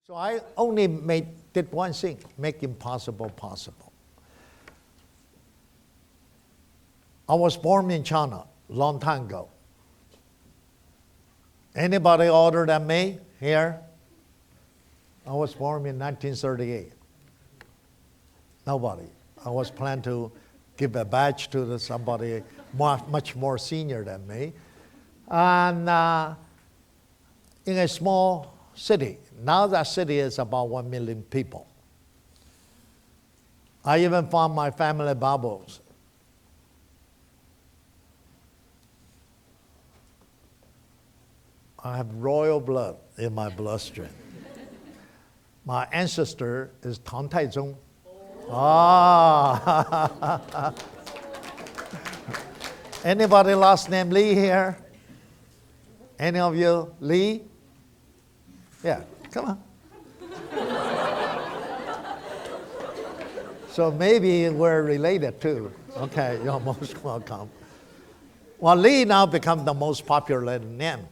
So I only did one thing, make impossible possible. I was born in China long time ago. Anybody older than me here? I was born in 1938. Nobody. I was planning to give a badge to somebody much more senior than me. And in a small city. Now that city is about 1 million people. I even found my family Bibles. I have royal blood in my bloodstream. My ancestor is Tang Taizong. Ah. Anybody last name Li here? Any of you Li? Yeah, come on. So maybe we're related too. Okay, you're most welcome. Well, Li now become the most popular name.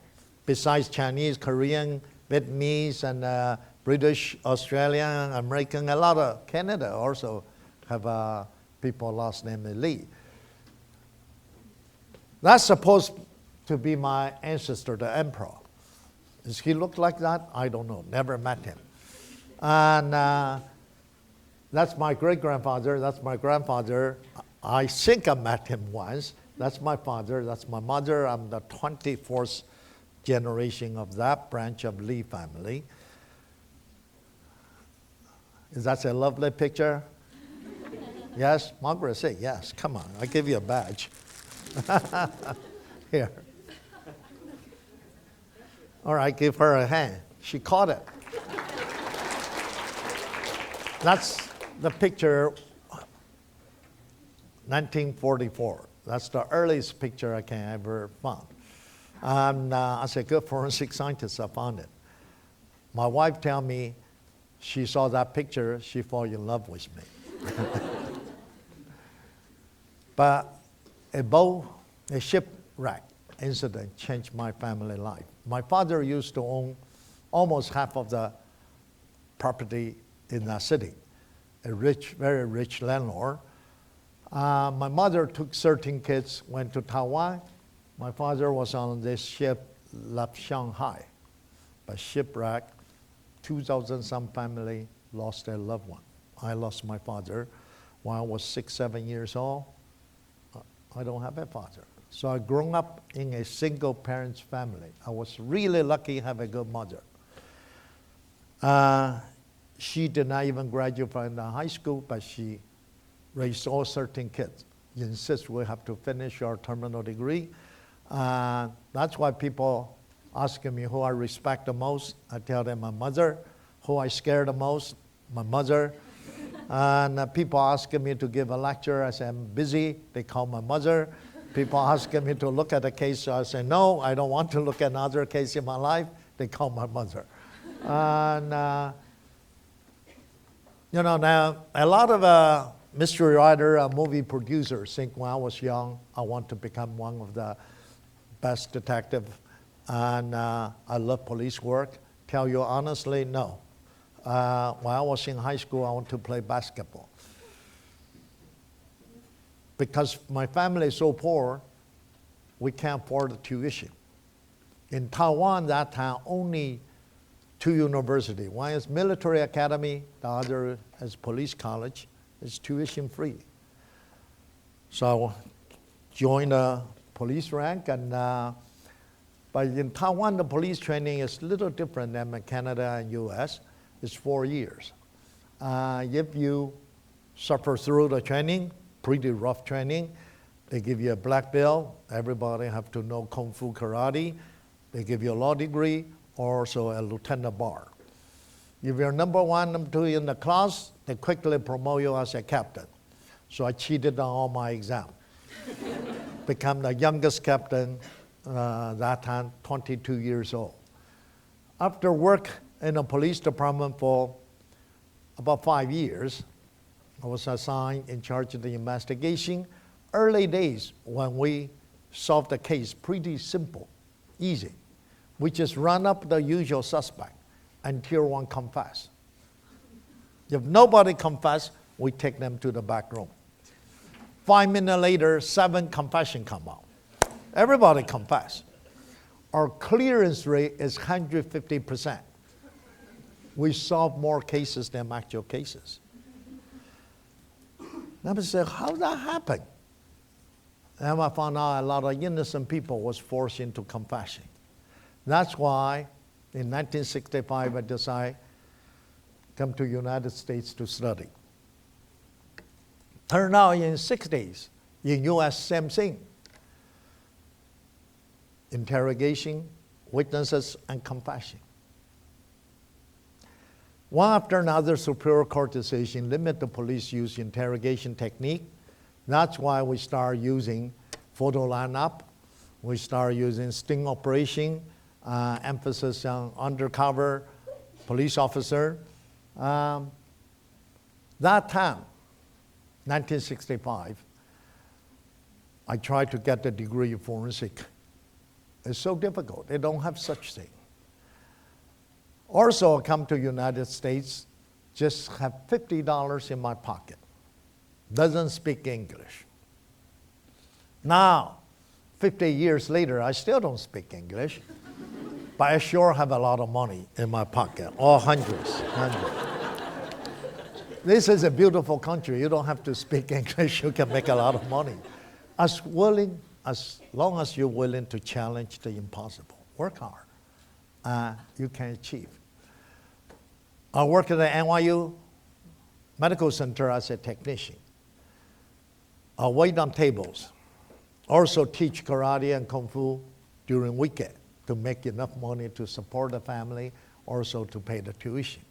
Besides Chinese, Korean, Vietnamese, and British, Australian, American, a lot of Canada also have people last name Li. That's supposed to be my ancestor, the emperor. Does he look like that? I don't know. Never met him. And that's my great-grandfather. That's my grandfather. I think I met him once. That's my father. That's my mother. I'm the 24th generation of that branch of Li family. Is that a lovely picture? Yes? Margaret, say yes. Come on. I'll give you a badge. Here. All right, give her a hand. She caught it. That's the picture, 1944. That's the earliest picture I can ever find. And as a good forensic scientist, I found it. My wife tell me she saw that picture, she fell in love with me. But a shipwreck incident changed my family life. My father used to own almost half of the property in that city, a rich, very rich landlord. My mother took 13 kids, went to Taiwan. My father was on this ship, left Shanghai. By shipwreck, 2,000 some family lost their loved one. I lost my father when I was 6, 7 years old. I don't have a father. So I grew up in a single parents family. I was really lucky to have a good mother. She did not even graduate from the high school, but she raised all 13 kids. She insists we have to finish our terminal degree. That's why people ask me who I respect the most. I tell them my mother. Who I scare the most, my mother. And people ask me to give a lecture. I say I'm busy. They call my mother. People ask me to look at a case. I say no, I don't want to look at another case in my life. They call my mother. And now a lot of mystery writer, movie producers think when I was young, I want to become one of the best detective, and I love police work. Tell you honestly, no. When I was in high school, I wanted to play basketball. Because my family is so poor, we can't afford the tuition. In Taiwan, that time, only 2 universities. One is military academy, the other is police college. It's tuition free. So I joined the police rank, and but in Taiwan, the police training is a little different than in Canada and US. It's 4 years. If you suffer through the training, pretty rough training, they give you a black belt. Everybody have to know Kung Fu Karate. They give you a law degree, also a lieutenant bar. If you're number 1, number 2 in the class, they quickly promote you as a captain. So I cheated on all my exams. Become the youngest captain that time, 22 years old. After work in the police department for about 5 years, I was assigned in charge of the investigation. Early days when we solved the case, pretty simple, easy. We just run up the usual suspect. and tier 1 confess. If nobody confess, we take them to the back room. 5 minutes later, 7 confessions come out. Everybody confess. Our clearance rate is 150%. We solve more cases than actual cases. Then I said, how did that happen? And I found out a lot of innocent people was forced into confessing. That's why in 1965 I decided to come to the United States to study. Turned out in 60s, in US, same thing. Interrogation, witnesses, and confession. One after another, Superior Court decision limit the police use interrogation technique. That's why we start using photo lineup. We start using sting operation, emphasis on undercover police officer. That time, 1965, I tried to get the degree of forensic. It's so difficult. They don't have such thing. Also, I come to United States, just have $50 in my pocket. Doesn't speak English. Now, 50 years later, I still don't speak English, but I sure have a lot of money in my pocket, all hundreds. This is a beautiful country. You don't have to speak English. You can make a lot of money. As long as you're willing to challenge the impossible, work hard, you can achieve. I work at the NYU Medical Center as a technician. I wait on tables. Also teach karate and kung fu during weekend to make enough money to support the family, also to pay the tuition.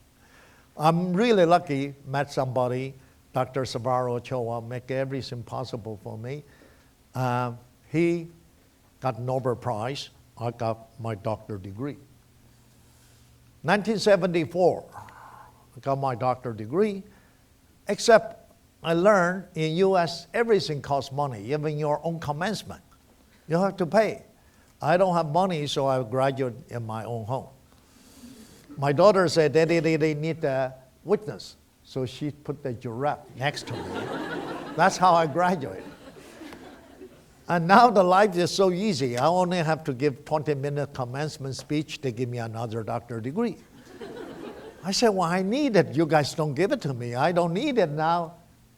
I'm really lucky, met somebody, Dr. Sabaro Ochoa, make everything possible for me. He got Nobel Prize. I got my doctorate degree. 1974, I got my doctorate degree, except I learned in US everything costs money, even your own commencement. You have to pay. I don't have money, so I graduate in my own home. My daughter said, Daddy, they need a witness. So she put the giraffe next to me. That's how I graduated. And now the life is so easy. I only have to give 20-minute commencement speech. They give me another doctorate degree. I said, well, I need it. You guys don't give it to me. I don't need it now.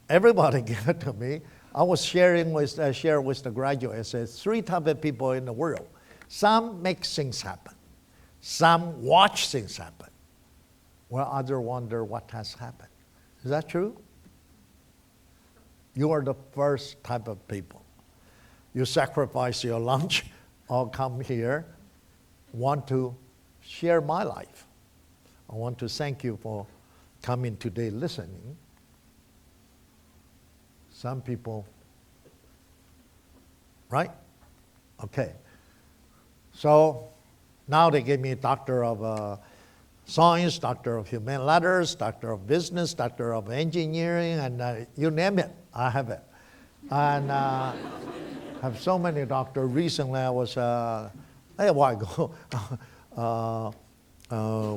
Everybody give it to me. I was share with the graduates. There's 3 types of people in the world. Some make things happen. Some watch things happen. While others wonder what has happened. Is that true? You are the first type of people. You sacrifice your lunch or come here, want to share my life. I want to thank you for coming today listening. Some people, right? Okay. So now they gave me a doctor of science, doctor of human letters, doctor of business, doctor of engineering, and you name it, I have it. And have so many doctors. Recently I was, a while ago,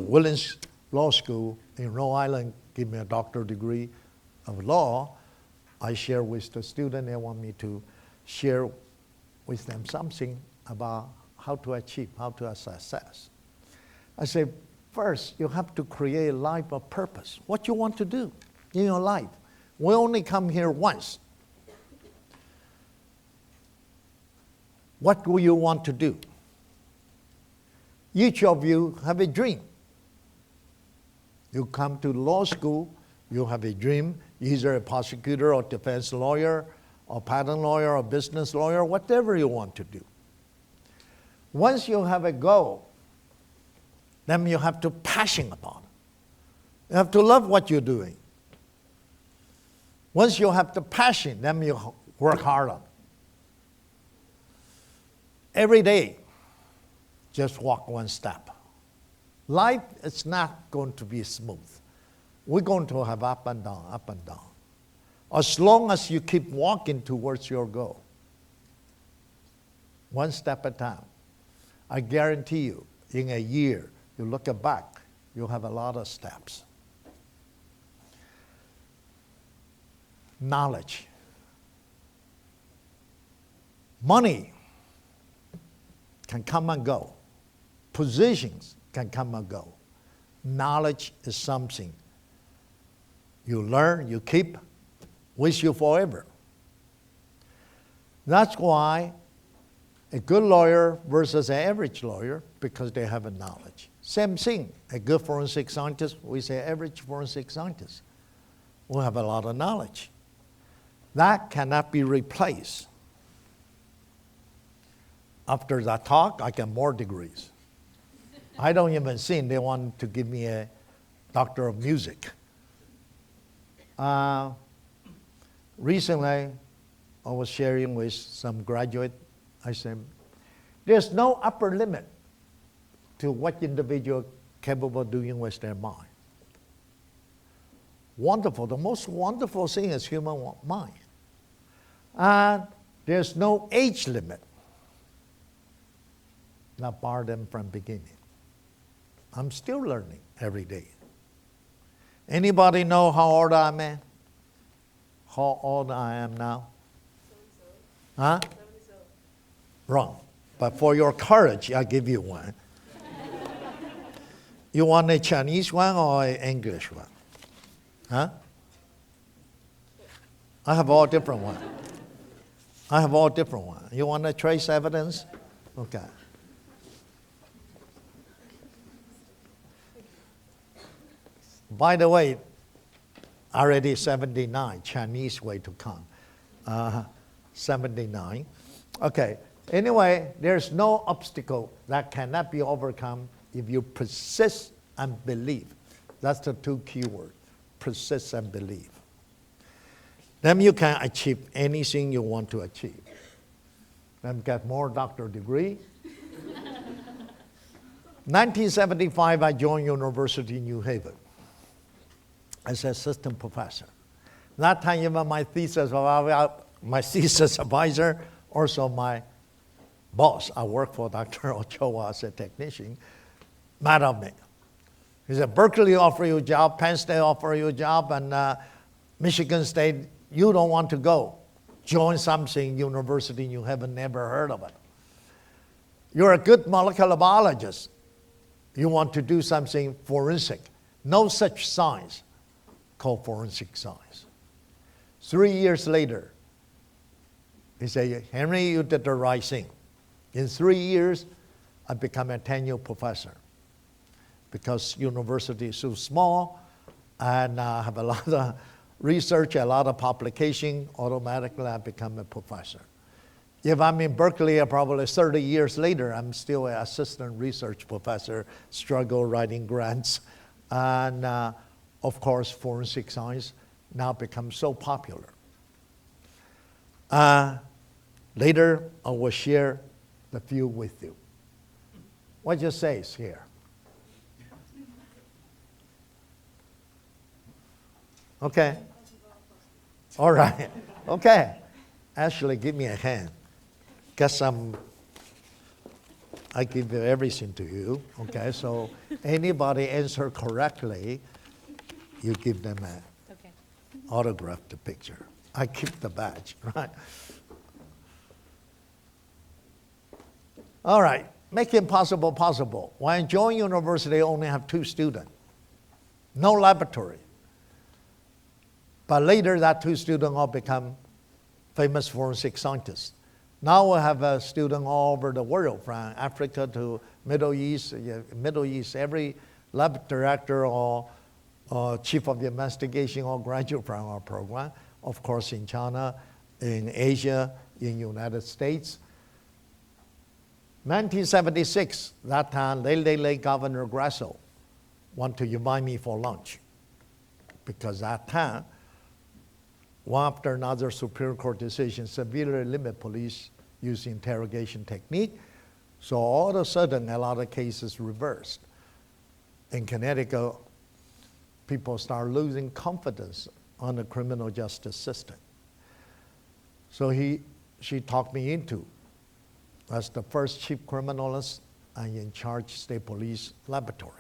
Williams Law School in Rhode Island gave me a doctorate degree of law. I share with the student. They want me to share with them something about how to achieve, how to have success. I say, first, you have to create a life of purpose. What you want to do in your life. We only come here once. What do you want to do? Each of you have a dream. You come to law school, you have a dream, either a prosecutor or defense lawyer, or patent lawyer, or business lawyer, whatever you want to do. Once you have a goal, then you have to passion about it. You have to love what you're doing. Once you have the passion, then you work hard on it. Every day, just walk one step. Life is not going to be smooth. We're going to have up and down, up and down. As long as you keep walking towards your goal, one step at a time, I guarantee you, in a year, you look back, you have a lot of steps. Knowledge. Money can come and go. Positions can come and go. Knowledge is something you learn, you keep with you forever. That's why a good lawyer versus an average lawyer, because they have a knowledge. Same thing, a good forensic scientist with an average forensic scientist will have a lot of knowledge. That cannot be replaced. After that talk, I get more degrees. I don't even think they want to give me a doctor of music. Recently, I was sharing with some graduate. I said, there's no upper limit to what individual capable of doing with their mind. Wonderful. The most wonderful thing is human mind. And there's no age limit that bar them from beginning. I'm still learning every day. Anybody know how old I am? How old I am now? Huh? Wrong. But for your courage, I give you one. You want a Chinese one or an English one? Huh? I have all different ones. I have all different ones. You want a trace evidence? Okay. By the way, already 79, Chinese way to count. 79. Okay. Anyway, there's no obstacle that cannot be overcome if you persist and believe. That's the two key words, persist and believe. Then you can achieve anything you want to achieve. Then get more doctorate degree. 1975, I joined University of New Haven as assistant professor. That time, even my thesis advisor, also my boss, I work for Dr. Ochoa as a technician, mad at me. He said, Berkeley offer you a job, Penn State offer you a job, and Michigan State, you don't want to go. Join something university you haven't never heard of it. You're a good molecular biologist. You want to do something forensic. No such science called forensic science. 3 years later, he said, Henry, you did the right thing. In 3 years, I become a tenure professor because university is so small and I have a lot of research, a lot of publication, automatically I become a professor. If I'm in Berkeley, probably 30 years later, I'm still an assistant research professor, struggle writing grants. And of course, forensic science now becomes so popular. Later, I will share the view with you. What it says here. Okay. All right. Okay. Ashley, give me a hand. Get some. I give everything to you. Okay. So anybody answer correctly, you give them an autograph, the picture. I keep the badge, right? All right. Make impossible possible. When I joined university, I only have 2 students. No laboratory. But later, that 2 students all become famous forensic scientists. Now we have a student all over the world, from Africa to Middle East. Middle East, every lab director or chief of the investigation all graduate from our program. Of course, in China, in Asia, in the United States. 1976, that time, late Governor Grasso wanted to invite me for lunch. Because that time, one after another Supreme Court decision severely limit police using interrogation technique. So all of a sudden, a lot of cases reversed. In Connecticut, people start losing confidence on the criminal justice system. So she talked me into, as the first chief criminalist and in charge state police laboratory.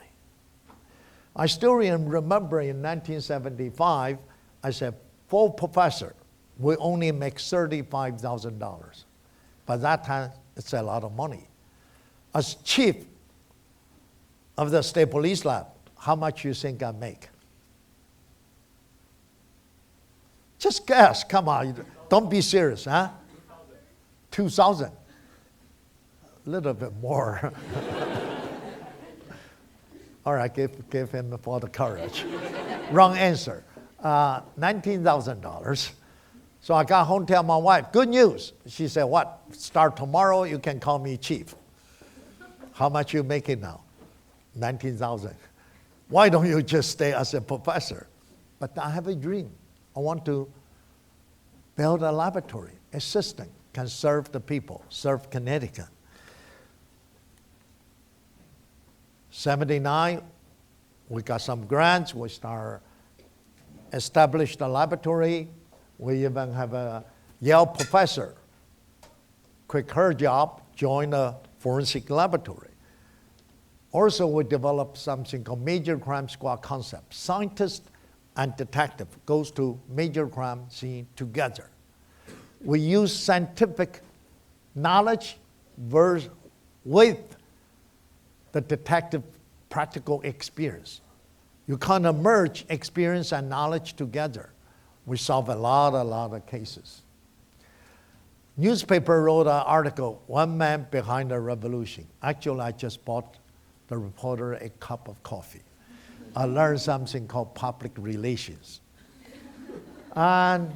I still remember in 1975, I said, full professor, we only make $35,000. By that time, it's a lot of money. As chief of the state police lab, how much you think I make? Just guess, come on, don't be serious, huh? 2,000. A little bit more. All right, give him for the courage. Wrong answer. $19,000. So I got home, tell my wife, good news. She said, what? Start tomorrow, you can call me chief. How much you making now? 19,000. Why don't you just stay as a professor? But I have a dream. I want to build a laboratory, a system can serve the people, serve Connecticut. 79, we got some grants. We established a laboratory. We even have a Yale professor quit her job, joined a forensic laboratory. Also, we developed something called major crime squad concept. Scientist and detective goes to major crime scene together. We use scientific knowledge with the detective practical experience. You kind of merge experience and knowledge together. We solve a lot of cases. Newspaper wrote an article, One Man Behind the Revolution. Actually, I just bought the reporter a cup of coffee. I learned something called public relations. And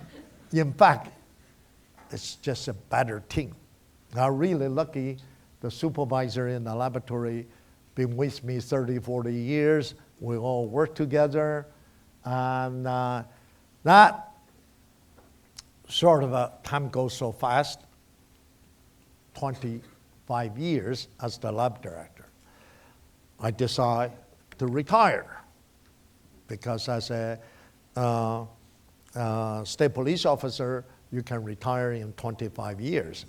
in fact, it's just a better team. I'm really lucky the supervisor in the laboratory been with me 30, 40 years. We all work together. And that sort of time goes so fast, 25 years as the lab director. I decide to retire because as a state police officer, you can retire in 25 years.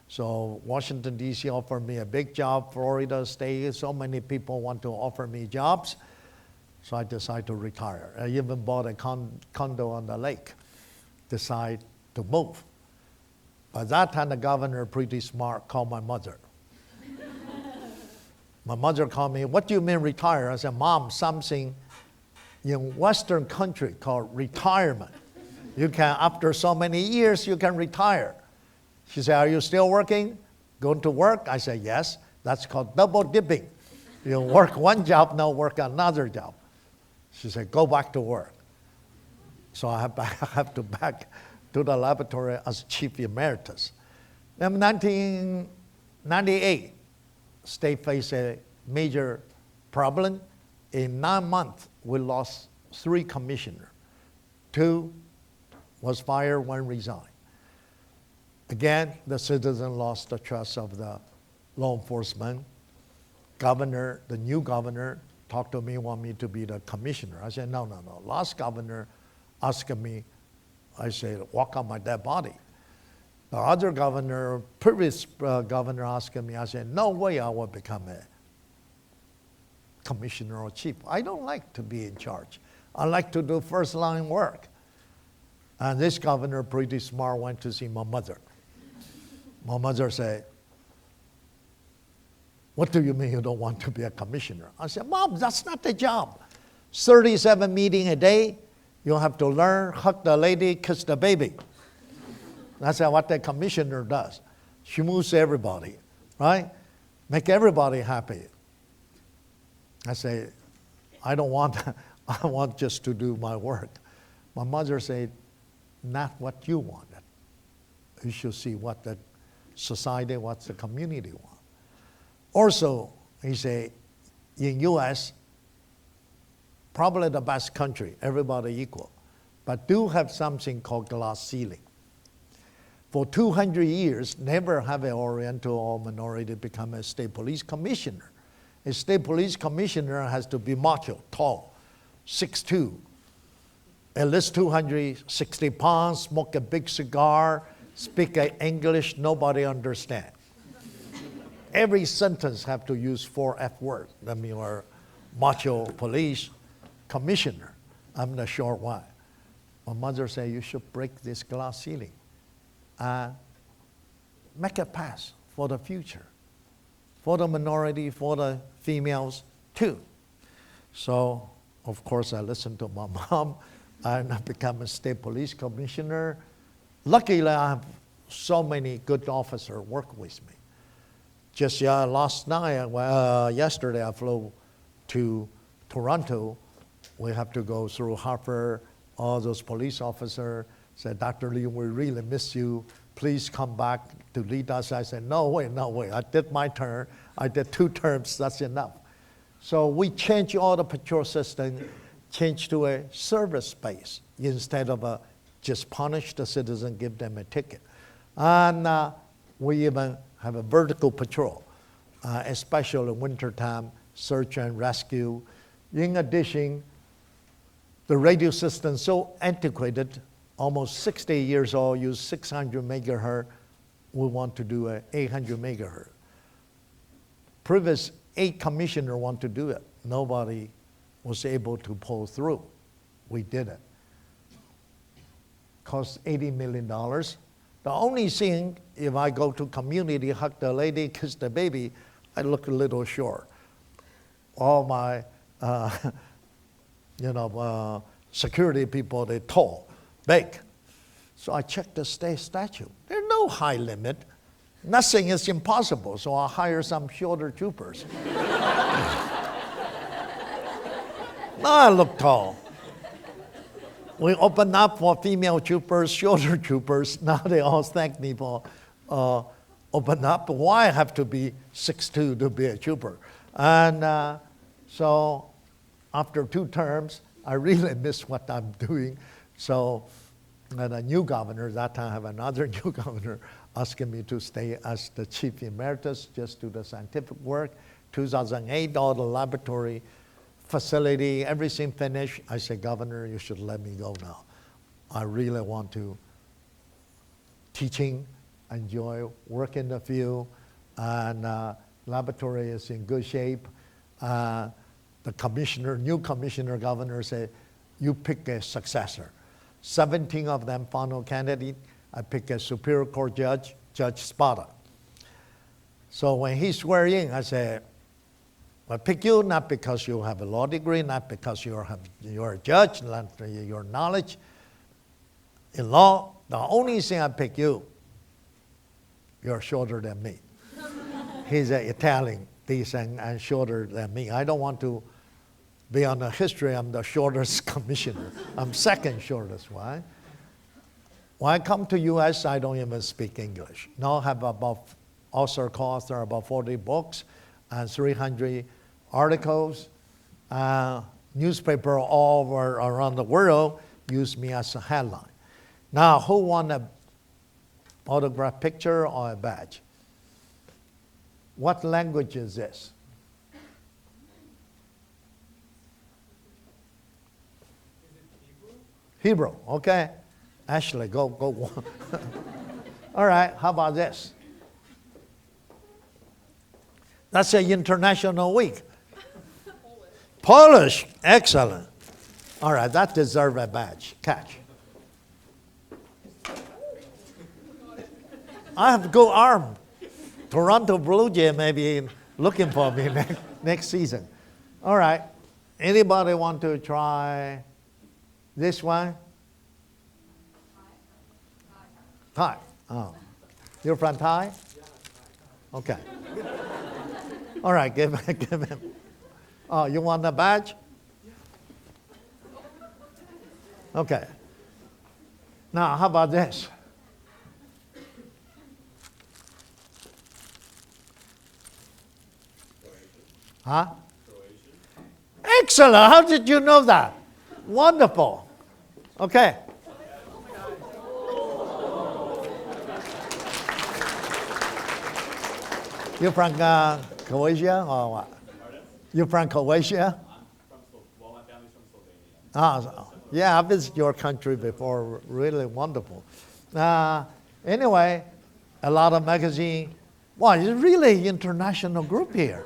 So Washington, D.C. offered me a big job, Florida State, so many people want to offer me jobs. So I decided to retire. I even bought a condo on the lake, decide to move. By that time, the governor, pretty smart, called my mother. My mother called me, what do you mean retire? I said, Mom, something in Western country called retirement. You can, after so many years, you can retire. She said, are you still working? Going to work? I said, yes. That's called double dipping. You work one job, now work another job. She said, go back to work. So I have to back to the laboratory as Chief Emeritus. In 1998, state faced a major problem. In 9 months, we lost 3 commissioners. 2 was fired, 1 resigned. Again, the citizen lost the trust of the law enforcement. Governor, the new governor, talked to me, want me to be the commissioner. I said, no. Last governor asked me, I said, walk on my dead body. The other governor, previous governor asked me, I said, no way I will become a commissioner or chief. I don't like to be in charge. I like to do first line work. And this governor, pretty smart, went to see my mother. My mother said, what do you mean you don't want to be a commissioner? I said, Mom, that's not the job. 37 meetings a day. You have to learn, hug the lady, kiss the baby. That's what the commissioner does. She moves everybody, right? Make everybody happy. I say, I don't want, I want just to do my work. My mother said, not what you wanted. You should see what the society, what the community wants. Also, he said, in U.S., probably the best country, everybody equal, but do have something called glass ceiling. For 200 years, never have an Oriental or minority become a state police commissioner. A state police commissioner has to be macho, tall, 6'2", at least 260 pounds, smoke a big cigar, speak English nobody understands. Every sentence have to use 4 F words. I mean, or macho police. commissioner. I'm not sure why. My mother said, you should break this glass ceiling and make a pass for the future, for the minority, for the females too. So, of course, I listened to my mom, and I became a state police commissioner. Luckily, I have so many good officers work with me. Just yesterday, I flew to Toronto. We have to go through Hartford. All those police officers said, Dr. Lee, we really miss you. Please come back to lead us. I said, no way. I did my turn. I did 2 terms. That's enough. So we changed all the patrol system, changed to a service base instead of just punish the citizen, give them a ticket. And we even have a vertical patrol, especially in wintertime, search and rescue. In addition, the radio system is so antiquated, almost 60 years old, use 600 megahertz. We want to do a 800 megahertz. Previous 8 commissioners want to do it. Nobody was able to pull through. We did it. Cost $80 million. The only thing, if I go to community, hug the lady, kiss the baby, I look a little short. All my, security people, they tall, big. So I checked the state statute. There's no high limit. Nothing is impossible, so I hire some shorter troopers. Now I look tall. We open up for female troopers, shorter troopers. Now they all thank me for open up. Why I have to be 6'2" to be a trooper? And so after 2 terms, I really miss what I'm doing. So and a new governor, that time I have another new governor, asking me to stay as the Chief Emeritus, just do the scientific work. 2008, all the laboratory facility, everything finished. I said, Governor, you should let me go now. I really want to teaching, enjoy, work in the field, and laboratory is in good shape. The new commissioner governor said, you pick a successor. 17 of them final candidate. I pick a Superior Court judge, Judge Spada. So when he swore in, I said, I pick you not because you have a law degree, not because you're a judge, not your knowledge in law. The only thing I pick you, you're shorter than me. He's an Italian, decent and shorter than me. I don't want to be on the history, I'm the shortest commissioner. I'm second shortest, why? When I come to US, I don't even speak English. Now I have about co-author about 40 books and 300 articles. Newspaper all over around the world use me as a headline. Now, who want an autograph picture or a badge? What language is this? Hebrew, okay. Ashley, go. All right, how about this? That's an international week. Polish, excellent. All right, that deserves a badge. Catch. I have to go armed. Toronto Blue Jay may be looking for me next season. All right, anybody want to try this one? Thai. Oh. You're from Thai? Okay. All right, give him. Oh, you want a badge? Okay. Now, how about this? Huh? Excellent. How did you know that? Wonderful. Okay. You from Croatia or what? Pardon? You from Croatia? My family's from Slovenia. Yeah, I visited your country before. Really wonderful. Anyway, a lot of magazine. Wow, it's really international group here.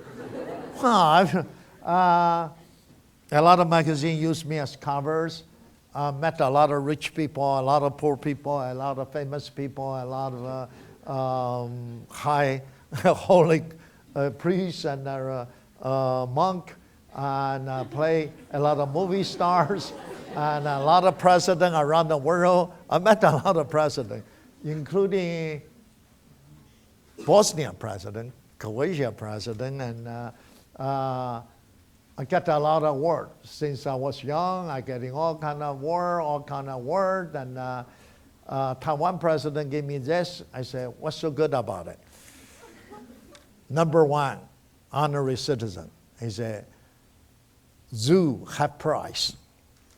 A lot of magazines use me as covers. I met a lot of rich people, a lot of poor people, a lot of famous people, a lot of high holy priests and monk, and play a lot of movie stars and a lot of presidents around the world. I met a lot of presidents, including Bosnia president, Croatia president, and I get a lot of work. Since I was young, I getting all kind of work, and Taiwan president gave me this. I said, what's so good about it? Number one, honorary citizen. He said, zoo have price.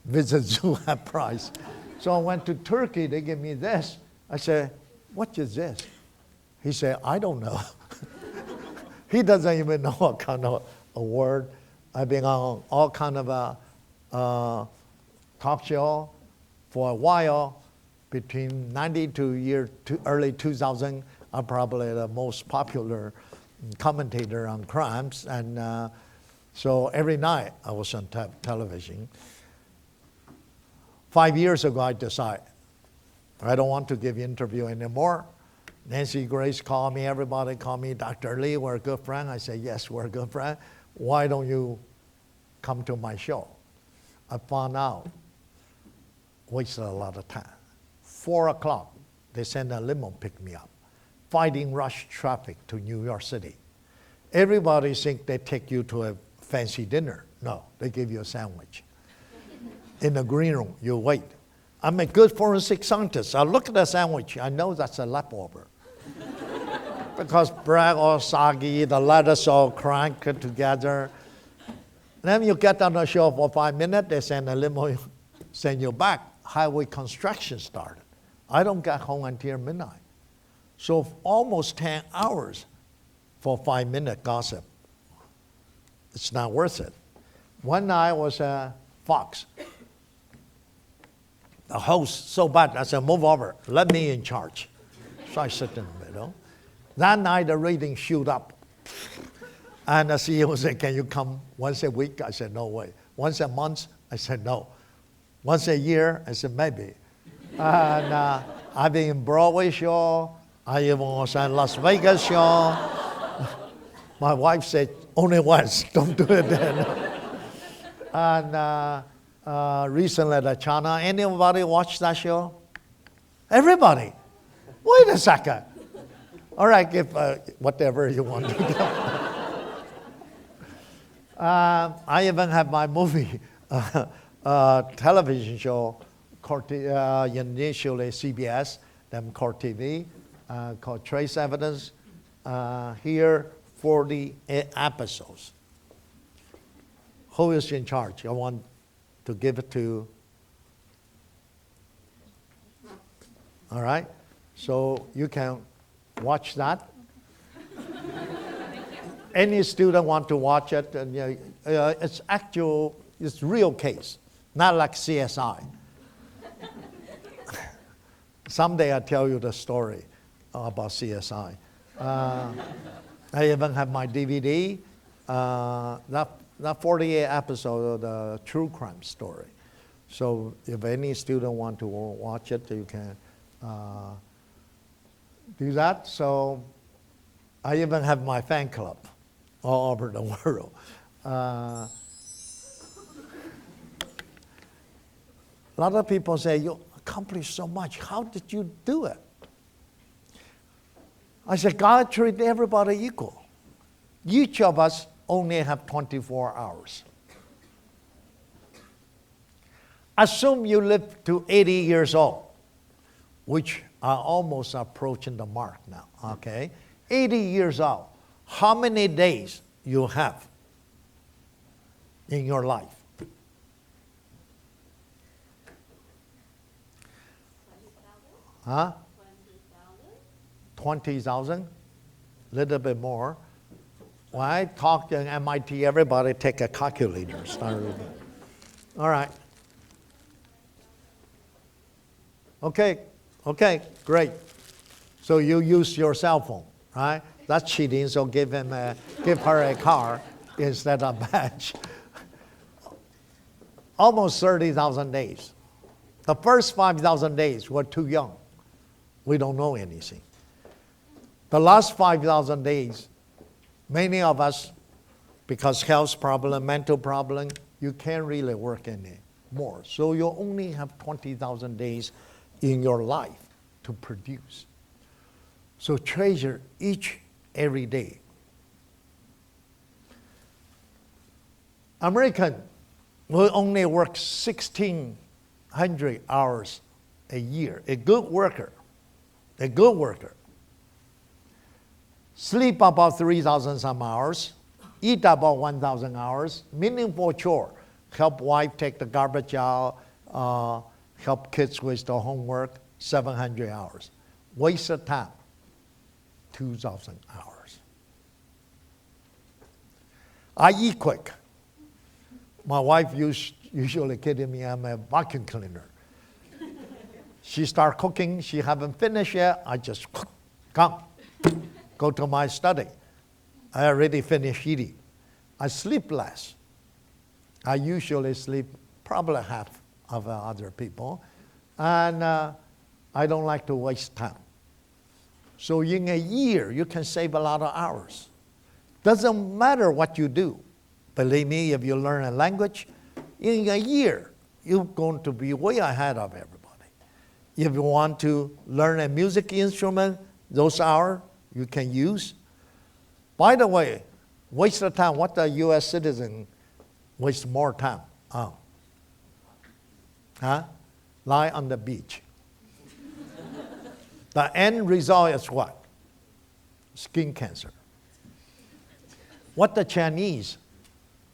Visit zoo have price. So I went to Turkey, they gave me this. I said, what is this? He said, I don't know. He doesn't even know what kind of award. I've been on all kind of talk show for a while. Between 90 to early 2000, I'm probably the most popular commentator on crimes. And so every night I was on television. 5 years ago, I decided I don't want to give interview anymore. Nancy Grace called me, everybody called me, Dr. Lee, we're a good friend. I said, yes, we're a good friend. Why don't you come to my show? I found out, wasted a lot of time. 4 o'clock, they sent a limo pick me up, fighting rush traffic to New York City. Everybody think they take you to a fancy dinner. No, they give you a sandwich. In the green room, you wait. I'm a good forensic scientist. I look at the sandwich, I know that's a leftover. Because bread all soggy, the lettuce all cracked together. Then you get on the show for 5 minutes, they send a limo, send you back. Highway construction started. I don't get home until midnight. So almost 10 hours for 5-minute gossip. It's not worth it. One night was Fox. The host, so bad, I said, move over, let me in charge. So I sit in the middle. That night, the ratings shoot up. And the CEO said, can you come once a week? I said, no way. Once a month? I said, no. Once a year? I said, maybe. And I've been in Broadway show. I even was in Las Vegas show. My wife said, only once, don't do it then. And recently the China, anybody watch that show? Everybody. Wait a second. All right, give whatever you want to do. I even have my movie television show, initially CBS, then Court TV, called Trace Evidence. Here, 40 episodes. Who is in charge? I want to give it to. All right, so you can watch that. Any student want to watch it, and it's actual, it's real case, not like CSI. Someday I'll tell you the story about CSI. I even have my DVD, that 48 episode of the true crime story. So if any student want to watch it, you can do that. So I even have my fan club all over the world. A lot of people say, you accomplished so much. How did you do it? I said, God treated everybody equal. Each of us only have 24 hours. Assume you live to 80 years old, which are almost approaching the mark now, okay? 80 years old. How many days you have in your life? 20,000. Huh? 20,000. 20,000? A little bit more. When I talk to MIT, everybody take a calculator. Start with it. All right. Okay, great. So you use your cell phone, right? That's cheating, so give her a car instead of a badge. almost 30,000 days. The first 5,000 days were too young. We don't know anything. The last 5,000 days, many of us, because health problem, mental problem, you can't really work anymore. So you only have 20,000 days in your life to produce. So treasure every day. American will only work 1,600 hours a year. A good worker. Sleep about 3,000 some hours. Eat about 1,000 hours. Meaningful chore. Help wife take the garbage out. Help kids with the homework. 700 hours. Waste of time. 2,000 hours. I eat quick. My wife usually kidding me, I'm a vacuum cleaner. She start cooking, she haven't finished yet, I just come, go to my study. I already finished eating. I sleep less. I usually sleep probably half of other people, and I don't like to waste time. So in a year, you can save a lot of hours. Doesn't matter what you do. Believe me, if you learn a language, in a year, you're going to be way ahead of everybody. If you want to learn a music instrument, those hours you can use. By the way, waste of time, what the U.S. citizen waste more time on? Lie on the beach. The end result is what? Skin cancer. What the Chinese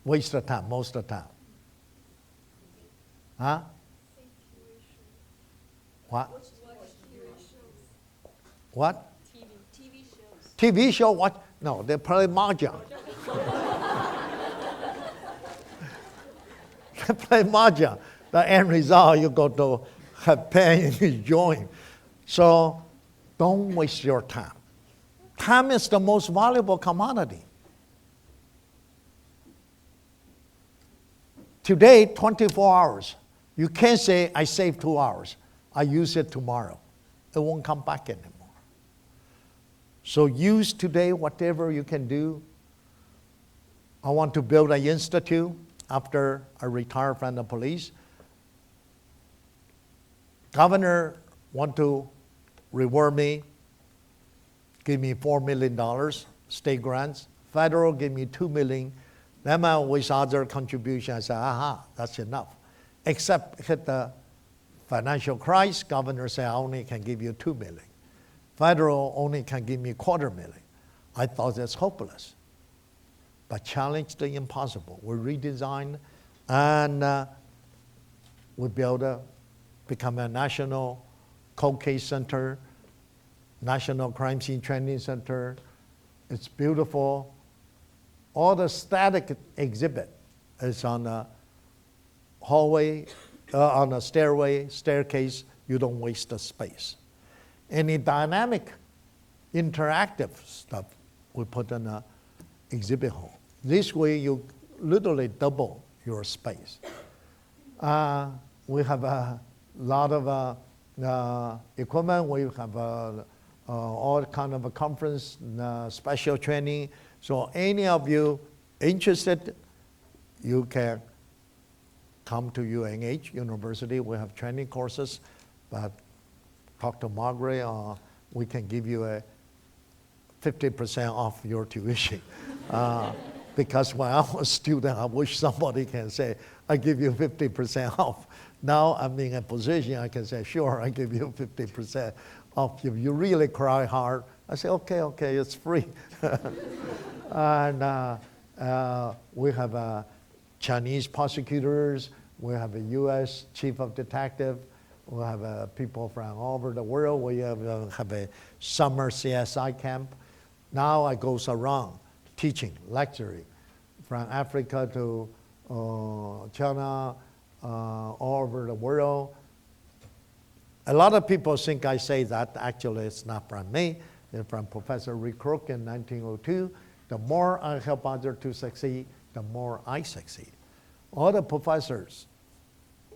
waste of time most of the time? What? What? TV shows. TV show? What? No, they play mahjong. They play mahjong. The end result, you go to have pain and you join. So don't waste your time. Time is the most valuable commodity. Today, 24 hours. You can't say, I saved 2 hours. I use it tomorrow. It won't come back anymore. So use today whatever you can do. I want to build an institute after I retire from the police. Governor want to reward me, give me $4 million, state grants. Federal give me $2 million. Then with other contributions, I said, that's enough. Except hit the financial crisis, governor said, I only can give you $2 million. Federal only can give me $250,000. I thought that's hopeless. But challenged the impossible. We redesigned and we become a national cold case center, national crime scene training center. It's beautiful. All the static exhibit is on a hallway, on a staircase. You don't waste the space. Any dynamic, interactive stuff, we put in an exhibit hall. This way, you literally double your space. We have a lot of equipment. We have all kind of a conference, special training. So any of you interested, you can come to UNH University. We have training courses, but talk to Margaret, we can give you a 50% off your tuition. Because when I was a student, I wish somebody can say, I give you 50% off. Now I'm in a position I can say, sure, I give you 50% off. If you really cry hard, I say, okay, it's free. And we have Chinese prosecutors, we have a U.S. Chief of Detective, we have people from all over the world. We have a summer CSI camp. Now I goes around teaching, lecturing, from Africa to China, all over the world. A lot of people think I say that. Actually, it's not from me. It's from Professor Rick Crook in 1902. The more I help others to succeed, the more I succeed. All the professors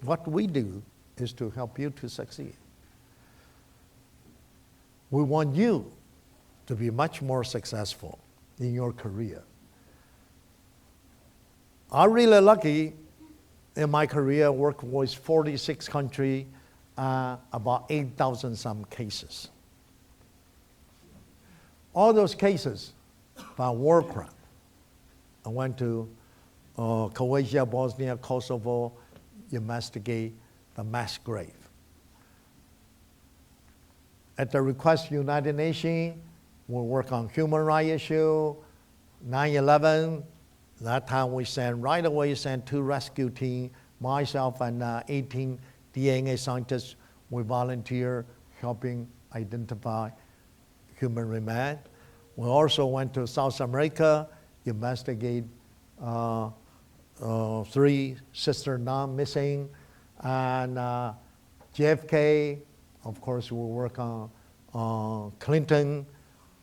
what we do is to help you to succeed. We want you to be much more successful in your career. I'm really lucky in my career, work with 46 countries, about 8,000 some cases. All those cases about war crime. I went to Croatia, Bosnia, Kosovo, investigate the mass grave. At the request of the United Nations, we work on human rights issue, 9/11. That time we right away sent 2 rescue teams, myself and 18 DNA scientists. We volunteer helping identify human remains. We also went to South America, investigate 3 sister nuns missing, and JFK. Of course, we work on Clinton,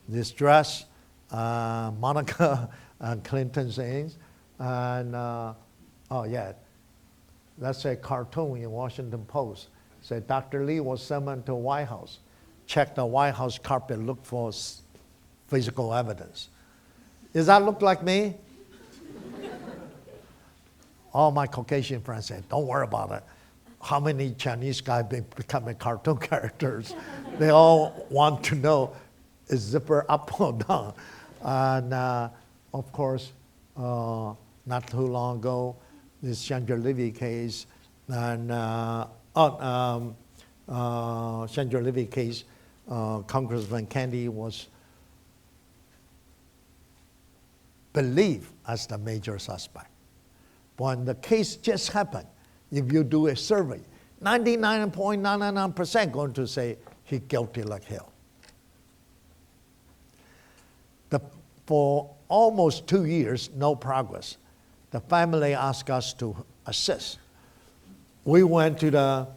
this dress, Monica and Clinton's things, and that's a cartoon in Washington Post. Said Dr. Lee was summoned to White House, check the White House carpet, look for physical evidence. Does that look like me? All my Caucasian friends said, don't worry about it. How many Chinese guys becoming cartoon characters? They all want to know, is zipper up or down? And of course, not too long ago, this Chandra Levy case, and Chandra Levy case, Congressman Kennedy was believed as the major suspect. When the case just happened, if you do a survey, 99.99% going to say he's guilty like hell. For almost 2 years, no progress. The family asked us to assist. We went to the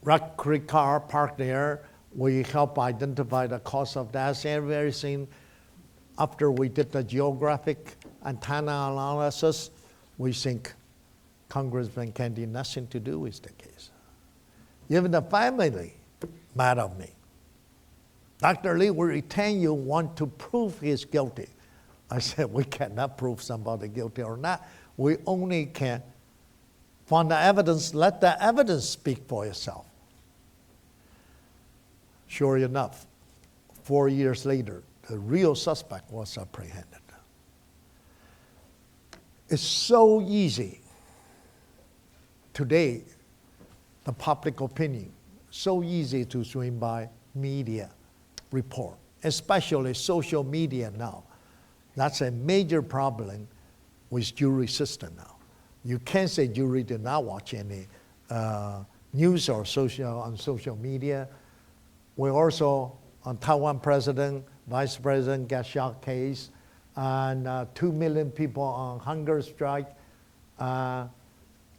Rock Creek car parked there. We helped identify the cause of death and everything. After we did the geographic antenna analysis, we think Congressman Kennedy nothing to do with the case. Even the family mad at me. Dr. Lee, we retain you, want to prove he's guilty. I said, we cannot prove somebody guilty or not. We only can find the evidence, let the evidence speak for itself. Sure enough, 4 years later, the real suspect was apprehended. It's so easy today, the public opinion, so easy to swing by media report, especially social media now. That's a major problem with jury system now. You can't say jury did not watch any news or on social media. We also, on Taiwan president, vice president got shot case, and 2 million people on hunger strike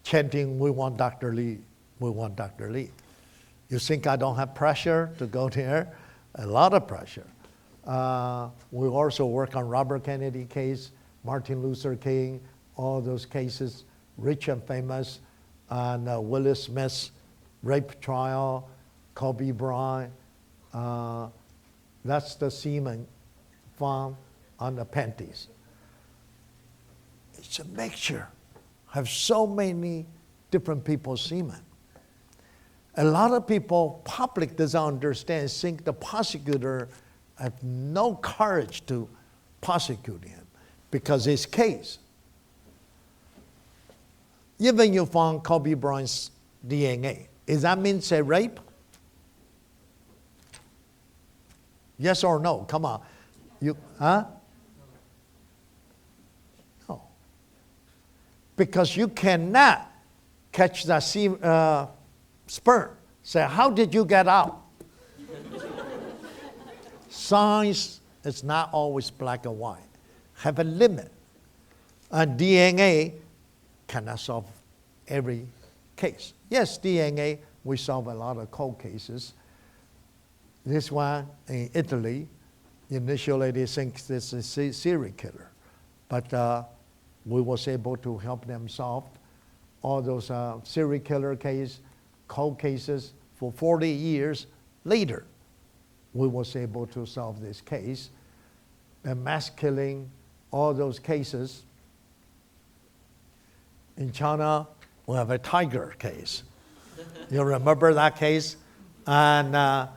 chanting, we want Dr. Lee, we want Dr. Lee. You think I don't have pressure to go there? A lot of pressure. We also work on Robert Kennedy case, Martin Luther King, all those cases, rich and famous, and Willie Smith's rape trial, Kobe Bryant. That's the semen found on the panties. It's a mixture. Have so many different people's semen. A lot of people, public doesn't understand, think the prosecutor have no courage to prosecute him because his case. Even you found Kobe Bryant's DNA, does that mean it's a rape? Yes or no? Come on. No. Because you cannot catch the sperm. Say, how did you get out? Science is not always black and white. Have a limit. And DNA cannot solve every case. Yes, DNA, we solve a lot of cold cases. This one in Italy, initially they think this is a serial killer. But we was able to help them solve all those serial killer case, cold cases for 40 years later. We was able to solve this case. And mass killing, all those cases. In China, we have a tiger case. You remember that case? And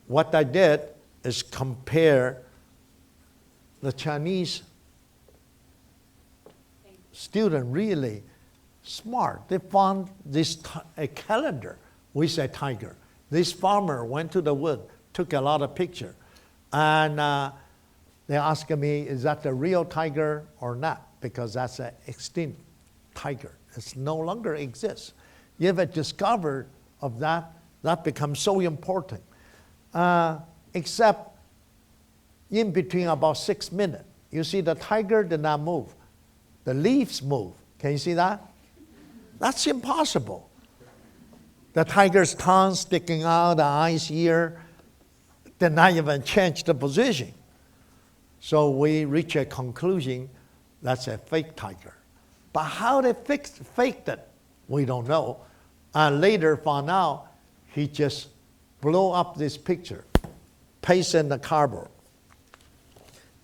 what I did is compare the Chinese student really smart. They found this a calendar with a tiger. This farmer went to the wood, took a lot of pictures, and they asked me, is that the real tiger or not? Because that's an extinct tiger. It no longer exists. You have a discovery of that, that becomes so important. Except in between about 6 minutes, you see the tiger did not move. The leaves move. Can you see that? That's impossible. The tiger's tongue sticking out, the eyes here, did not even change the position. So we reach a conclusion that's a fake tiger. But how they faked it, we don't know. And later found out he just blew up this picture, paste in the cardboard,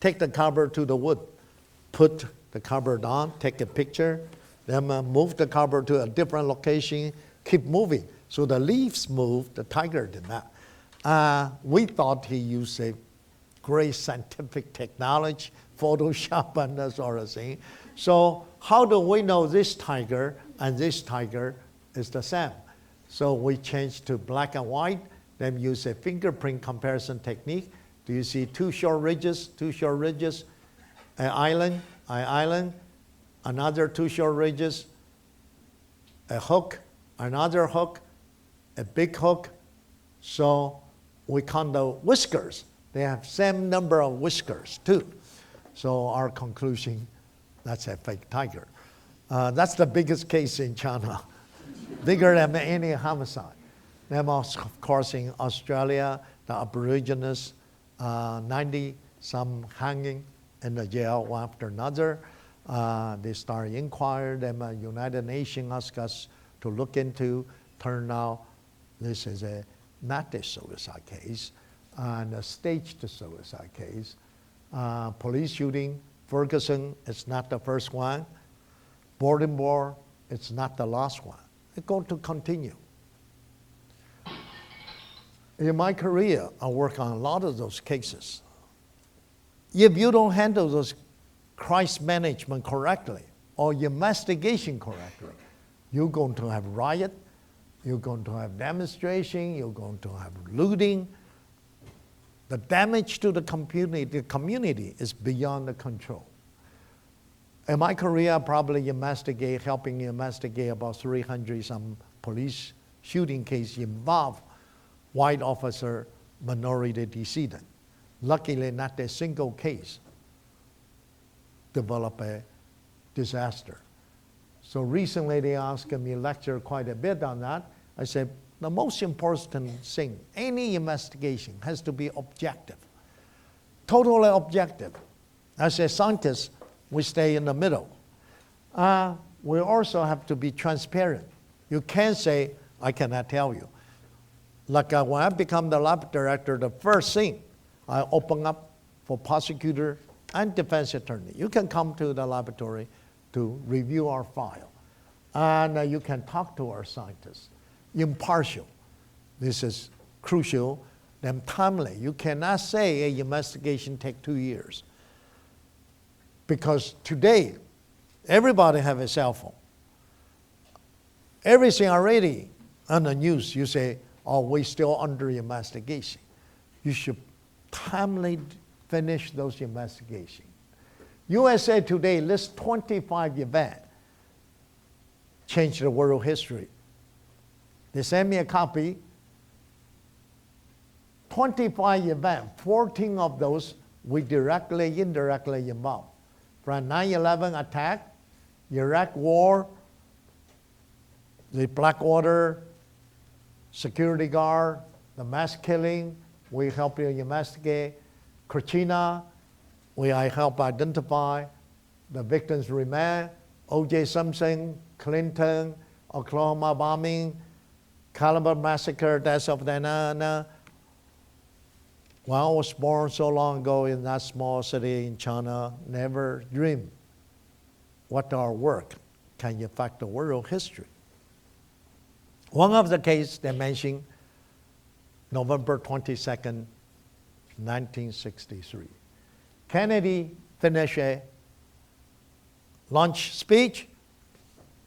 take the cardboard to the wood, put the cardboard on, take a picture, then move the cardboard to a different location, keep moving. So the leaves moved, the tiger did not. We thought he used a great scientific technology, Photoshop and that sort of thing. So how do we know this tiger and this tiger is the same? So we changed to black and white, then use a fingerprint comparison technique. Do you see two short ridges, an island, another two short ridges, a hook, another hook, a big hook. So we count the whiskers. They have same number of whiskers too. So our conclusion, that's a fake tiger. That's the biggest case in China, bigger than any homicide. Then of course in Australia, the Aborigines, 90 some hanging in the jail one after another. They start inquiring, then United Nations asked us to look into. Turned out this is not a suicide case, and a staged suicide case. Police shooting, Ferguson, it's not the first one. Baltimore, it's not the last one. It's going to continue. In my career, I work on a lot of those cases. If you don't handle those crisis management correctly or investigation correctly, you're going to have riot, you're going to have demonstration, you're going to have looting. The damage to the community is beyond the control. In my career, I probably helping investigate about 300 some police shooting cases involve white officer, minority decedent. Luckily, not a single case developed a disaster. So recently they asked me to lecture quite a bit on that. I said, the most important thing, any investigation has to be objective, totally objective. As a scientist, we stay in the middle. We also have to be transparent. You can't say, I cannot tell you. Like when I become the lab director, the first thing I open up for prosecutor and defense attorney. You can come to the laboratory to review our file. And you can talk to our scientists. Impartial. This is crucial. Then timely. You cannot say an investigation take 2 years. Because today, everybody have a cell phone. Everything already on the news, you say, oh, we're still under investigation. You should timely finish those investigations. USA Today lists 25 events, changed the world history. They sent me a copy. 25 events, 14 of those we directly, indirectly involved. From 9/11 attack, Iraq war, the Blackwater security guard, the mass killing, we help you investigate. Katrina, I help identify. the victims remain, O.J. Simpson, Clinton, Oklahoma bombing, Caliber massacre, deaths of Diana. When I was born so long ago in that small city in China, never dreamed what our work can affect the world history. One of the cases they mentioned, November 22nd, 1963. Kennedy finished a lunch speech.